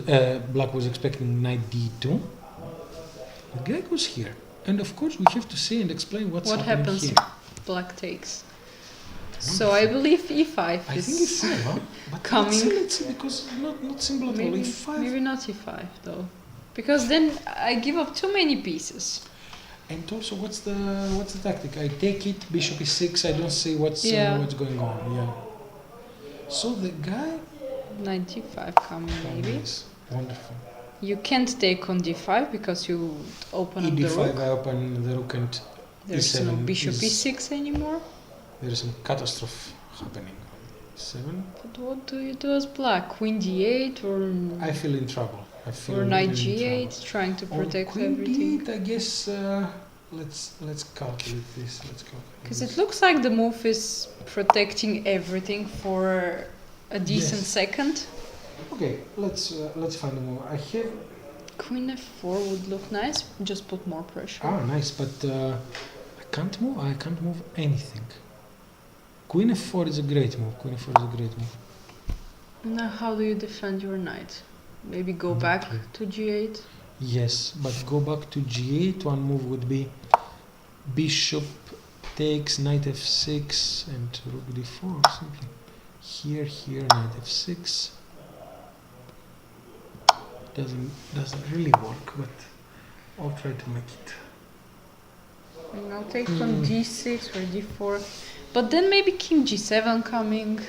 expecting knight d2. The guy goes here. And of course, we have to say and explain what happens here. if black takes. So I believe e5 I think is e5, huh? But coming. let's see, because not simple at all. maybe, e5. maybe not e5 though, because then I give up too many pieces. And also, what's the tactic? I take it, bishop e6. I don't see what's going on. Yeah. So the guy. Knight d5 coming maybe. Yes, wonderful. You can't take on d5 because you open up the e5. rook. I open the rook and There's e7 no bishop is- e6 anymore. There is some catastrophe happening. 7. But what do you do as black? Queen d8 I feel in trouble. or knight really in g8, trying to trouble. protect Queen everything. d8, I guess. Let's calculate this. Because it looks like the move is protecting everything for a decent Yes. second. Okay, let's find a move. I have. Queen f4 would look nice. Just put more pressure. Ah, nice, but I can't move. I can't move anything. Queen f4 is a great move. Queen f4 is a great move. Now, how do you defend your knight? Maybe go back Okay. to g8. Yes, but go back to g8. One move would be bishop takes knight f6 and rook d4 simply. Here, knight f6. Doesn't really work, but I'll try to make it. And I'll take on d6 or d4. But then maybe king g7 coming.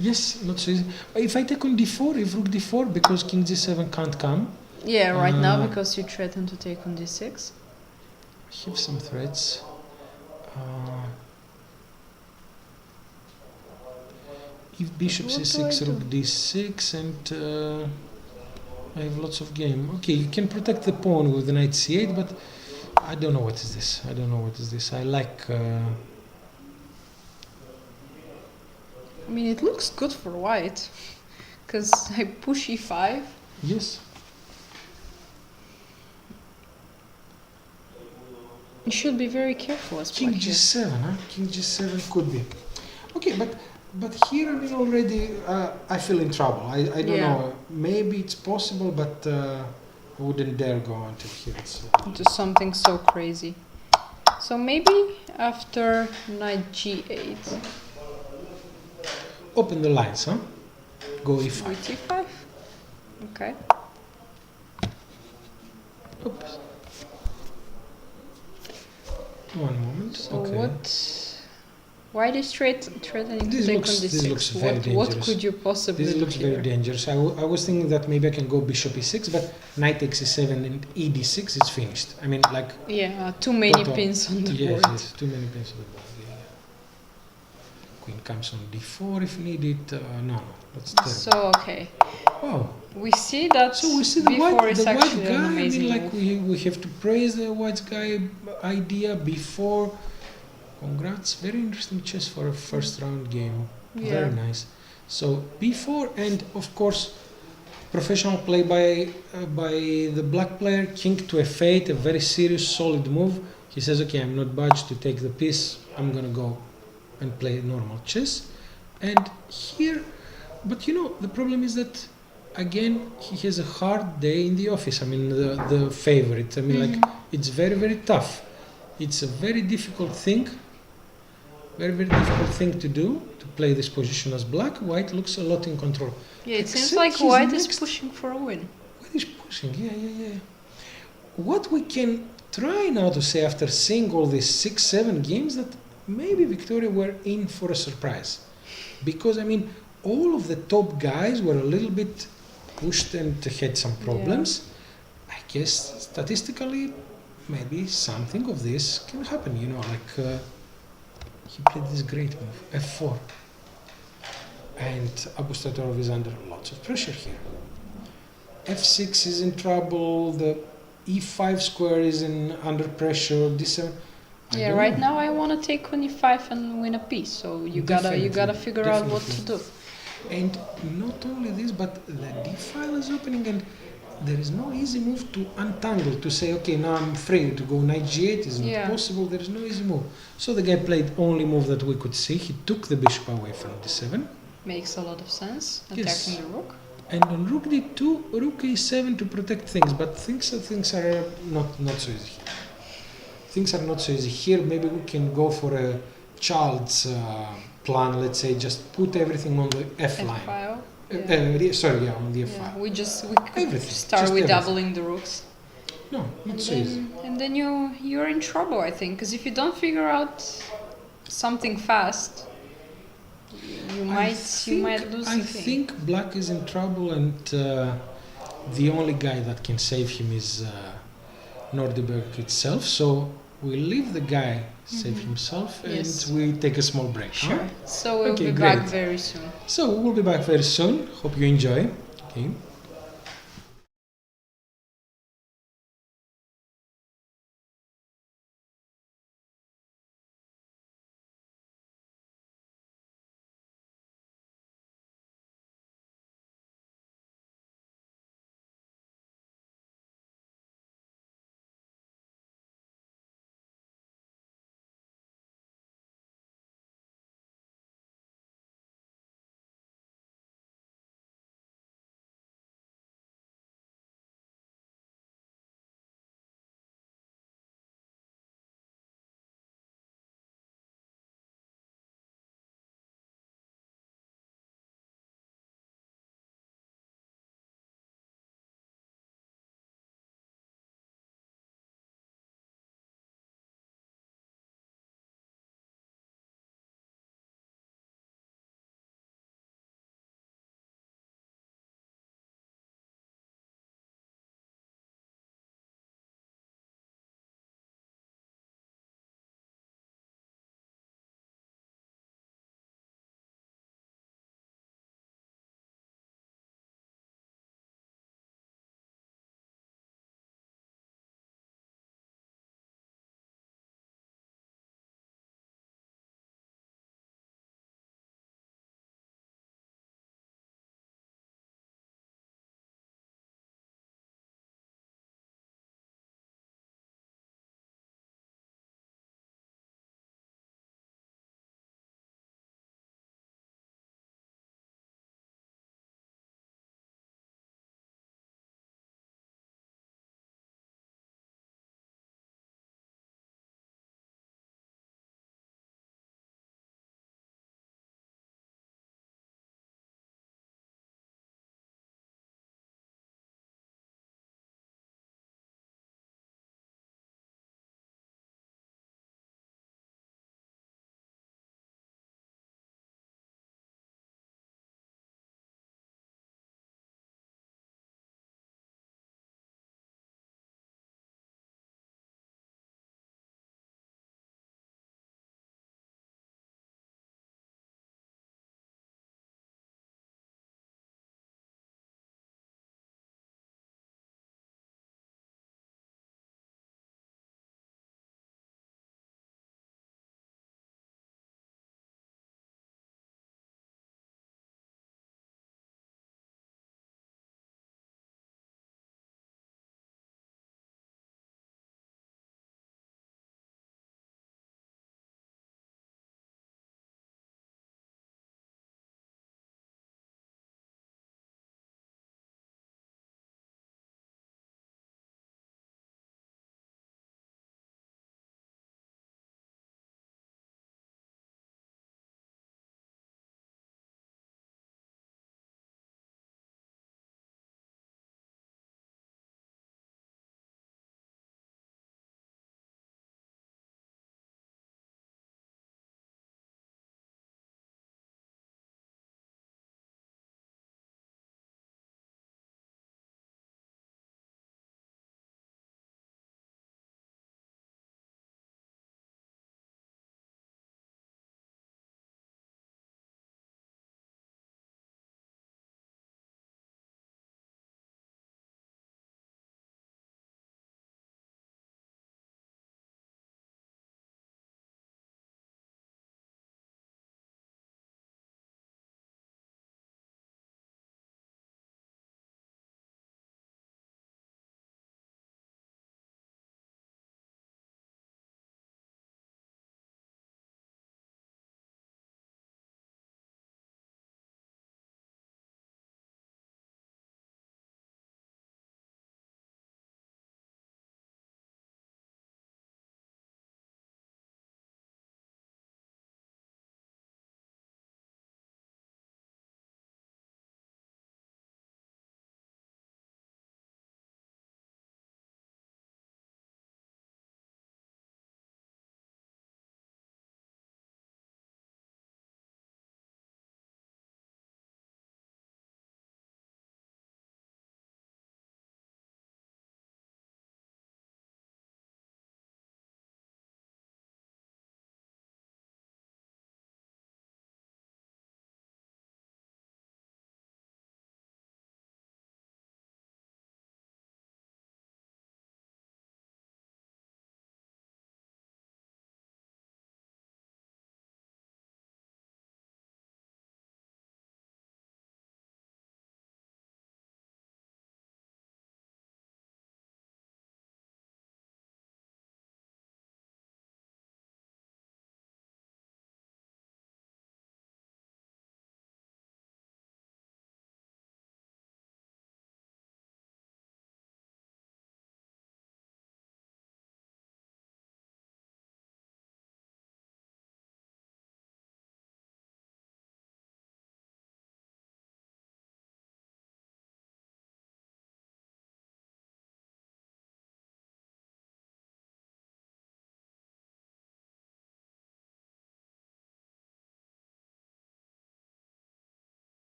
Yes, not so easy. If I take on d4, if rook d4, because king g7 can't come, Yeah, right now Uh, because you threaten to take on d6. I have some threats. If bishop What do c6, I do? rook d6, and I have lots of game. Okay, you can protect the pawn with the knight c8, but I don't know what is this. I like. I mean, it looks good for white. Because I push e5. Yes. You should be very careful as King black here. g7, huh? King g7 could be. Okay, but here I mean already I feel in trouble. I don't Yeah. know. Maybe it's possible, but I wouldn't dare go until here. So. Into something so crazy. So maybe after knight g8, Open the lines, huh? Go e5. knight e5. Okay. Oops. One moment. So okay. what? Why this threatening This to take looks- on d6? this looks very What dangerous. could you possibly This do looks here? very dangerous. I was thinking that maybe I can go bishop e6, but knight takes e7 and e d6 is finished. I mean, like. Yeah, too many Total. pins on the Yes, board. yes, too many pins on the board. Yeah. Queen comes on d4 if needed. No, that's terrible. So okay, Wow. we see that So we see the before white is guy. actually an I amazing mean, like move. we have to praise the white guy idea before. Congrats! Very interesting chess for a first round game. Yeah. Very nice. So b4 and of course professional play by the black player. King to f8, a very serious, solid move. He says, "Okay, I'm not budged to take the piece. I'm gonna go and play normal chess." And here, but you know, the problem is that again he has a hard day in the office. I mean, the favorite. I mean, like it's very, very tough. It's a very difficult thing. Very, very difficult thing to do, to play this position as black. White looks a lot in control. Yeah, it seems Except like his white is next- pushing for a win. White is pushing, yeah. What we can try now to say after seeing all these 6-7 games, that maybe Victoria were in for a surprise. Because, I mean, all of the top guys were a little bit pushed and had some problems. I guess statistically, maybe something of this can happen, you know, like he played this great move, f4. And Abu Statorov is under lots of pressure here. f6 is in trouble, the e5 square is in under pressure, d7. I Yeah, don't right know. now I want to take on e5 and win a piece. So you gotta figure out what to do. And not only this, but the d file is opening, and there is no easy move to untangle, to say, okay, now I'm free to go knight g8 is not Yeah. possible. There is no easy move. So the guy played only move that we could see. He took the bishop away from d7. Makes a lot of sense. Yes. Attacking the rook. And on rook d2, rook e7 to protect things, but things are not so easy. Things are not so easy here. Maybe we can go for a child's plan. Let's say just put everything on the f line. F-file. On the f Yeah, file. we could Everything, start just with everything. doubling the rooks. No, not so easy. And then you're in trouble, I think, because if you don't figure out something fast, you might lose I the thing. think black is in trouble, and the only guy that can save him is Nordiberg itself. So we leave the guy save himself, and Yes. we take a small break. Sure. Huh? So we'll Okay, be back great. very soon. So we'll be back very soon. Hope you enjoy. Okay.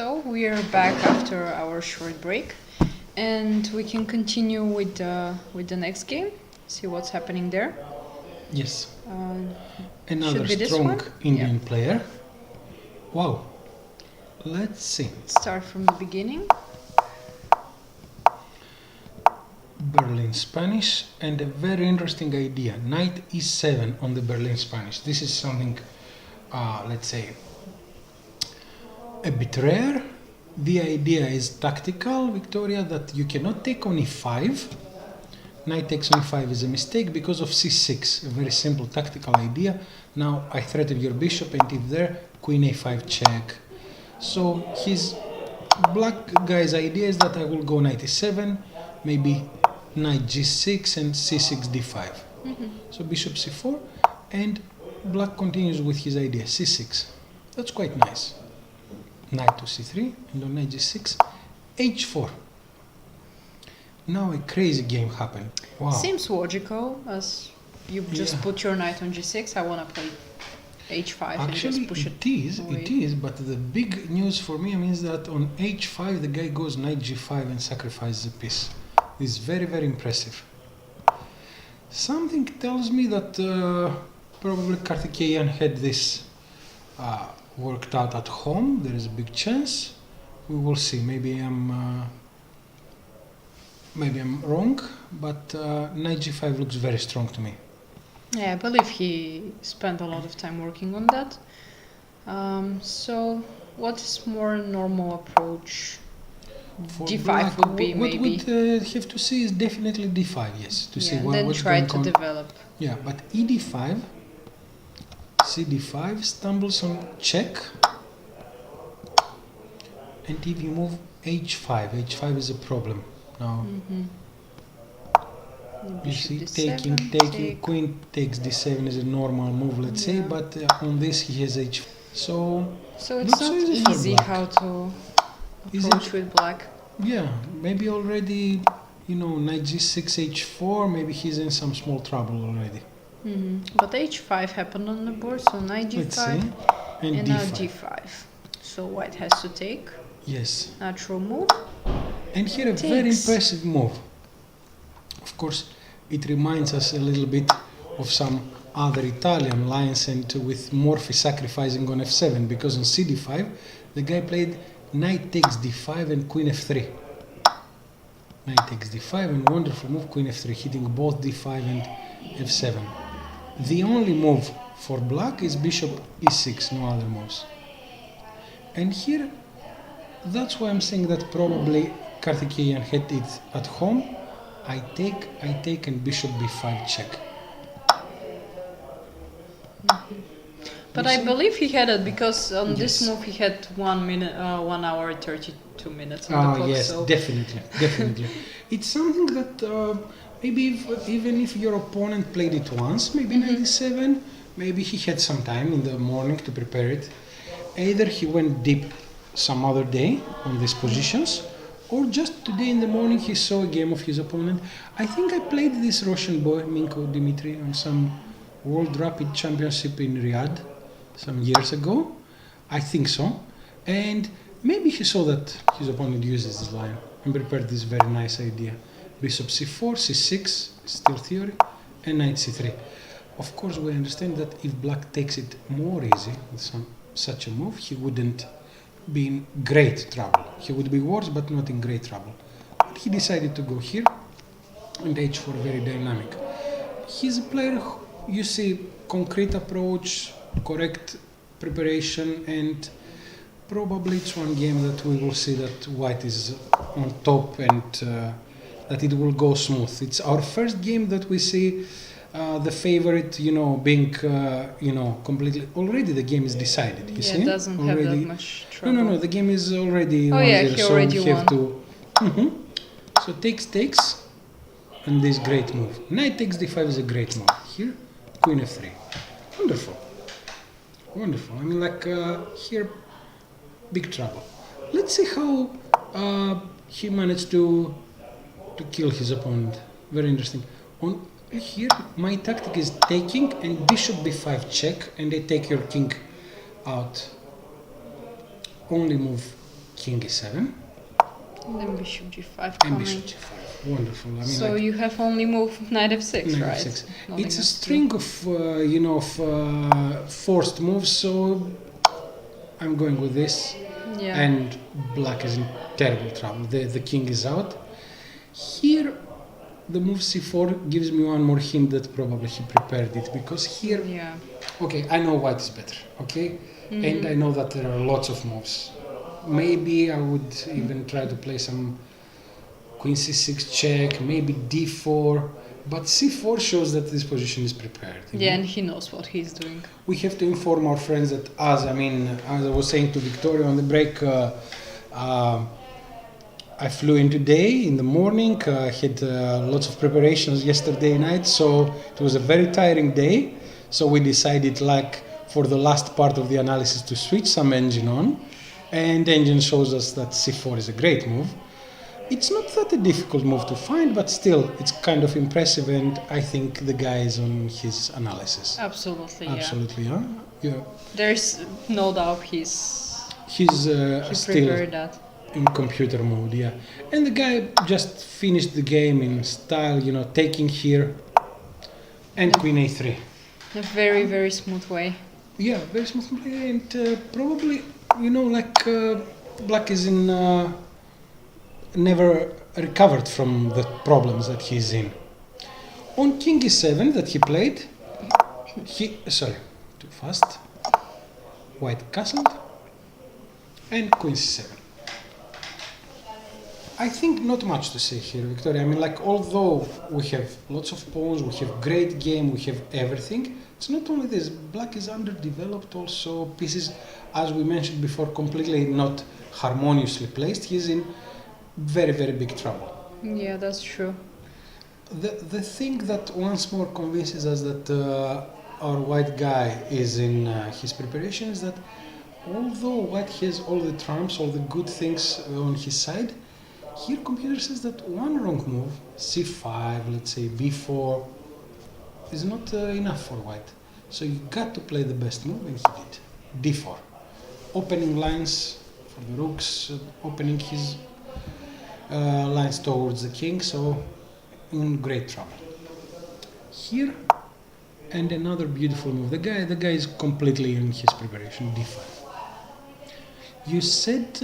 So we are back after our short break, and we can continue with the next game. See what's happening there. Yes. Should Another be this strong one? Indian Yeah. player. Wow. Let's see. Start from the beginning. Berlin Spanish, and a very interesting idea. Knight e7 on the Berlin Spanish. This is something, let's say, a bit rare. The idea is tactical, Victoria, that you cannot take on e5. Knight takes on e5 is a mistake because of c6, a very simple tactical idea. Now I threaten your bishop, and if there, queen a5 check. So his black guy's idea is that I will go knight e7, maybe knight g6 and c6 d5. So bishop c4, and black continues with his idea c6. That's quite nice. Knight to c3, and on knight g6, h4. Now a crazy game happened. Wow. Seems logical, as you just put your knight on g6. I want to play h5 and Actually, just push it is, but the big news for me means that on h5 the guy goes knight g5 and sacrifices a piece. This is very, very impressive. Something tells me that probably Karthikeyan had this worked out at home. There is a big chance. We will see. Maybe I'm wrong, but knight g5 looks very strong to me. Yeah, I believe he spent a lot of time working on that. So, what is more normal approach? For d5 black, would be what maybe. What would have to see is definitely d5, yes, to see And then what's try going to on. develop. Yeah, but ed5, cd5 stumbles on check, and if you move h5 is a problem. Now you see, taking, take. queen takes d7 is a normal move, let's say, but on this he has h5. So it's not not so easy for easy black. how to Is approach it? with black. Yeah, maybe already, knight g6, h4, maybe he's in some small trouble already. But h5 happened on the board, so knight Let's see. g5 And and now d5. g5. So white has to take. Yes. Natural move. And here a very Takes. impressive move. Of course, it reminds us a little bit of some other Italian lines, and with Morphy sacrificing on f7, because on cd5 the guy played knight takes d5 and queen f3. Knight takes d5 and wonderful move, queen f3, hitting both d5 and f7. The only move for black is bishop e6, no other moves. And here, that's why I'm saying that probably Karthikeyan had it at home. I take, and bishop b5 check. But I believe he had it because on this move he had 1 minute, 1 hour 32 minutes on the clock. Yes, so definitely. It's something that maybe even if your opponent played it once, maybe 97, maybe he had some time in the morning to prepare it. Either he went deep some other day on these positions, or just today in the morning he saw a game of his opponent. I think I played this Russian boy, Minko Dmitry, on some World Rapid Championship in Riyadh some years ago. I think so. And maybe he saw that his opponent uses this line and prepared this very nice idea. Bishop c4, c6, still theory, and knight c3. Of course, we understand that if black takes it more easy with such a move, he wouldn't be in great trouble. He would be worse, but not in great trouble. But he decided to go here, and h4 very dynamic. He's a player who, you see, concrete approach, correct preparation, and probably it's one game that we will see that white is on top and that it will go smooth. It's our first game that we see the favorite, being, completely. Already the game is decided. You see? it doesn't have that much trouble. No. The game is already. 1-0, he already so we have won. to. So takes, and this great move. Knight takes d5 is a great move. Here, queen f3. Wonderful. I mean, here, big trouble. Let's see how he managed to kill his opponent. Very interesting. On here, my tactic is taking and bishop b5 check, and I take your king out. Only move king e7, And then bishop g5 and coming. bishop g5. Wonderful. I mean, So like, you have only moved knight f6, knight right? f6. Nothing It's a else to do. string of forced moves, so I'm going with this. Yeah. And black is in terrible trouble. The king is out. Here, the move c4 gives me one more hint that probably he prepared it, because here, Yeah. okay, I know white is better, okay? And I know that there are lots of moves. Maybe I would even try to play some queen c6 check, maybe d4, but c4 shows that this position is prepared. you Yeah, know? and he knows what he's doing. We have to inform our friends that, as I was saying to Victoria on the break, I flew in today in the morning. I had lots of preparations yesterday night, so it was a very tiring day. So we decided, like, for the last part of the analysis, to switch some engine on, and the engine shows us that c4 is a great move. It's not that a difficult move to find, but still, it's kind of impressive, and I think the guy is on his analysis. Absolutely, yeah. Absolutely, huh? Yeah. There's no doubt he's He's he still prepared that. in computer mode, yeah. And the guy just finished the game in style, taking here, and queen a3. A very, very smooth way. Yeah, very smooth play, and probably, black is in never recovered from the problems that he's in. On king e7 that he played, too fast. White castled, and queen c7. I think not much to say here, Victoria. I mean, like, although we have lots of pawns, we have great game, we have everything, it's not only this. Black is underdeveloped also. Pieces, as we mentioned before, completely not harmoniously placed. He's in very, very big trouble. Yeah, that's true. The thing that once more convinces us that our white guy is in his preparation is that although white has all the trumps, all the good things on his side, here computer says that one wrong move, c5, let's say b4, is not enough for white. So you got to play the best move, and he did. d4. Opening lines for the rooks, opening his lines towards the king, so in great trouble. Here, and another beautiful move. The guy is completely in his preparation, d5. You said...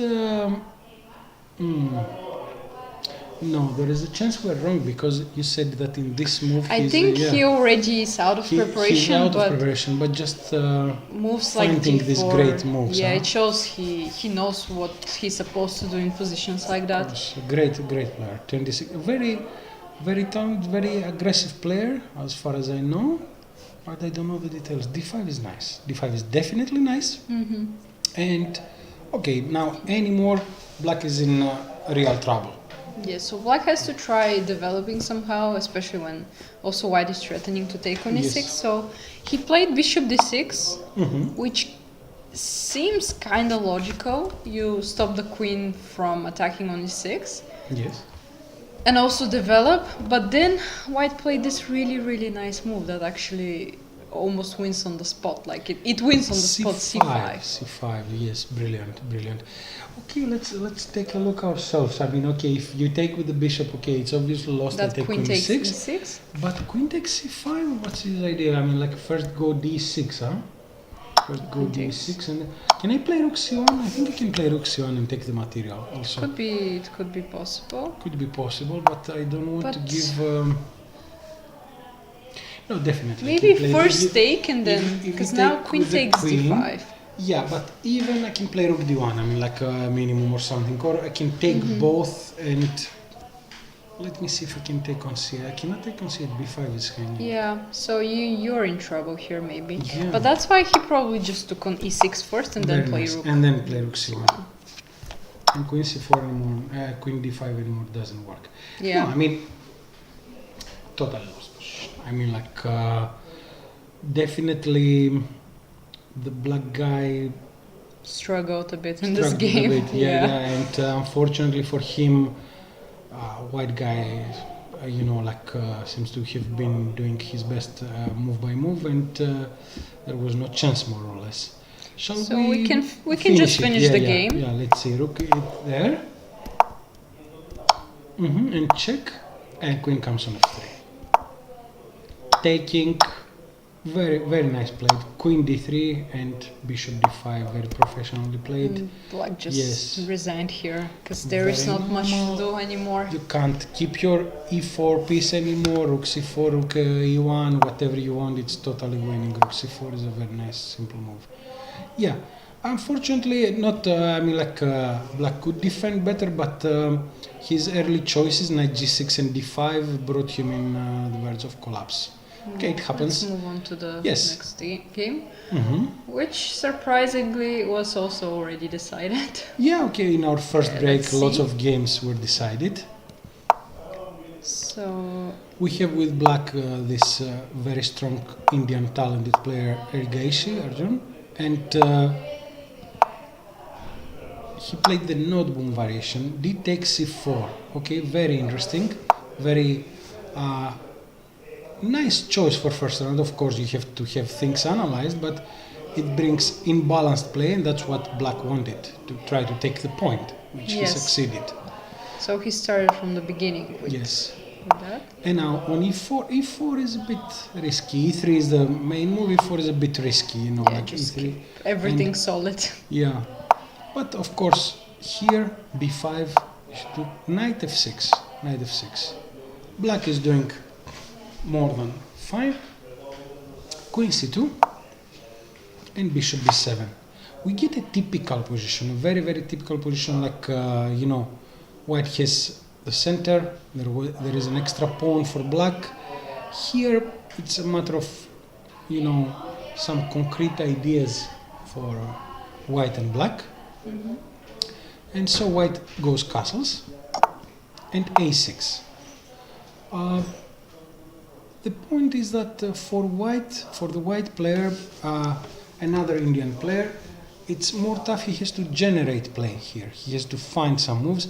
No, there is a chance we're wrong, because you said that in this move I think he already is out of preparation, he's out but of preparation, but just moves like finding d4, these great moves. yeah, huh? it shows he knows what he's supposed to do in positions like that. Yes, great player. 26, very talented, very aggressive player, as far as I know, but I don't know the details. d5 is nice. d5 is definitely nice. And okay, now anymore, black is in real trouble. Yeah, so black has to try developing somehow, especially when also white is threatening to take on e6. Yes. So he played bishop d6, which seems kind of logical. You stop the queen from attacking on e6 Yes. and also develop. But then white played this really, really nice move that actually almost wins on the spot. Like it wins on the spot, c5. c5, yes, brilliant. Okay, let's take a look ourselves. I mean, okay, if you take with the bishop, okay, it's obviously lost. I That take queen takes e6. e6. But queen takes c5, what's his idea? I mean, like, first go d6, huh? First go d6, and can I play rook c1? I think I can play rook c1 and take the material also. It could be possible. Could be possible, but I don't want to give... No, definitely. Maybe first take and then... if you Because now take queen with the takes queen, d5. Yeah, but even I can play rook d1, I mean, like a minimum or something, or I can take both, and let me see if I can take on c8. I cannot take on c8, b5 is hanging. Yeah, so you're in trouble here maybe. Yeah. But that's why he probably just took on e6 first and then Very play nice. rook. And then play rook c1. And queen c4 anymore, queen d5 anymore doesn't work. Yeah. No, I mean, total lost position. I mean, like, definitely the black guy Struggled a bit in this struggled game. a bit, yeah. And unfortunately for him, white guy, seems to have been doing his best move by move, and there was no chance, more or less. Shall So we can just it? finish Yeah, the yeah, game. Yeah, let's see. Rook there. And check. And queen comes on f3. Taking. Very, very nice played. Queen d3 and bishop d5. Very professionally played. Black just Yes. resigned here because there is Very not much to normal. do anymore. You can't keep your e4 piece anymore. Rook c4, rook e1, whatever you want. It's totally winning. Rook c4 is a very nice, simple move. Yeah. Unfortunately, not. Black could defend better, but his early choices, knight g6 and d5, brought him in the verge of collapse. Okay, it happens. Let's move on to the Yes. next game, Mm-hmm. which surprisingly was also already decided. Yeah, okay, in our first Okay, break, let's lots see. of games were decided. So We have with black this very strong Indian talented player Ergaishi Arjun, and he played the noteboom variation, d takes c4. Okay, very interesting, very nice choice for first round. Of course, you have to have things analyzed, but it brings imbalanced play, and that's what black wanted, to try to take the point, which he Yes. succeeded. so he started from the beginning with, Yes. with that. And now on e4 is a bit risky. e3 is the main move. e4 is a bit risky, you know, Yeah, like just e3. keep everything solid. Yeah, but of course here b5, knight f6, knight f6. Black is doing more than fine. Queen c2 and bishop b7. We get a typical position, a very, very typical position, like you know, white has the center. There is an extra pawn for black. Here it's a matter of, you know, some concrete ideas for white and black. And so white goes castles and a6. The point is that for the white player, another Indian player, it's more tough. He has to generate play here. He has to find some moves.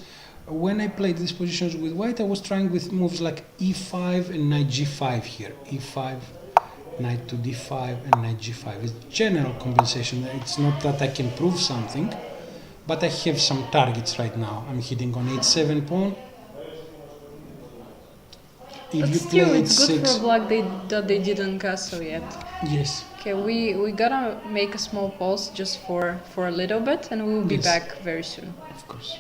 When I played these positions with white, I was trying with moves like e5 and knight g5 here. e5, knight to d5 and knight g5. It's general compensation. It's not that I can prove something, but I have some targets right now. I'm hitting on h7 pawn. If But you still, play it's good h6, for black that they didn't castle yet. yes, Okay, we gotta make a small pause just for a little bit, and we will be Yes. back very soon. of course.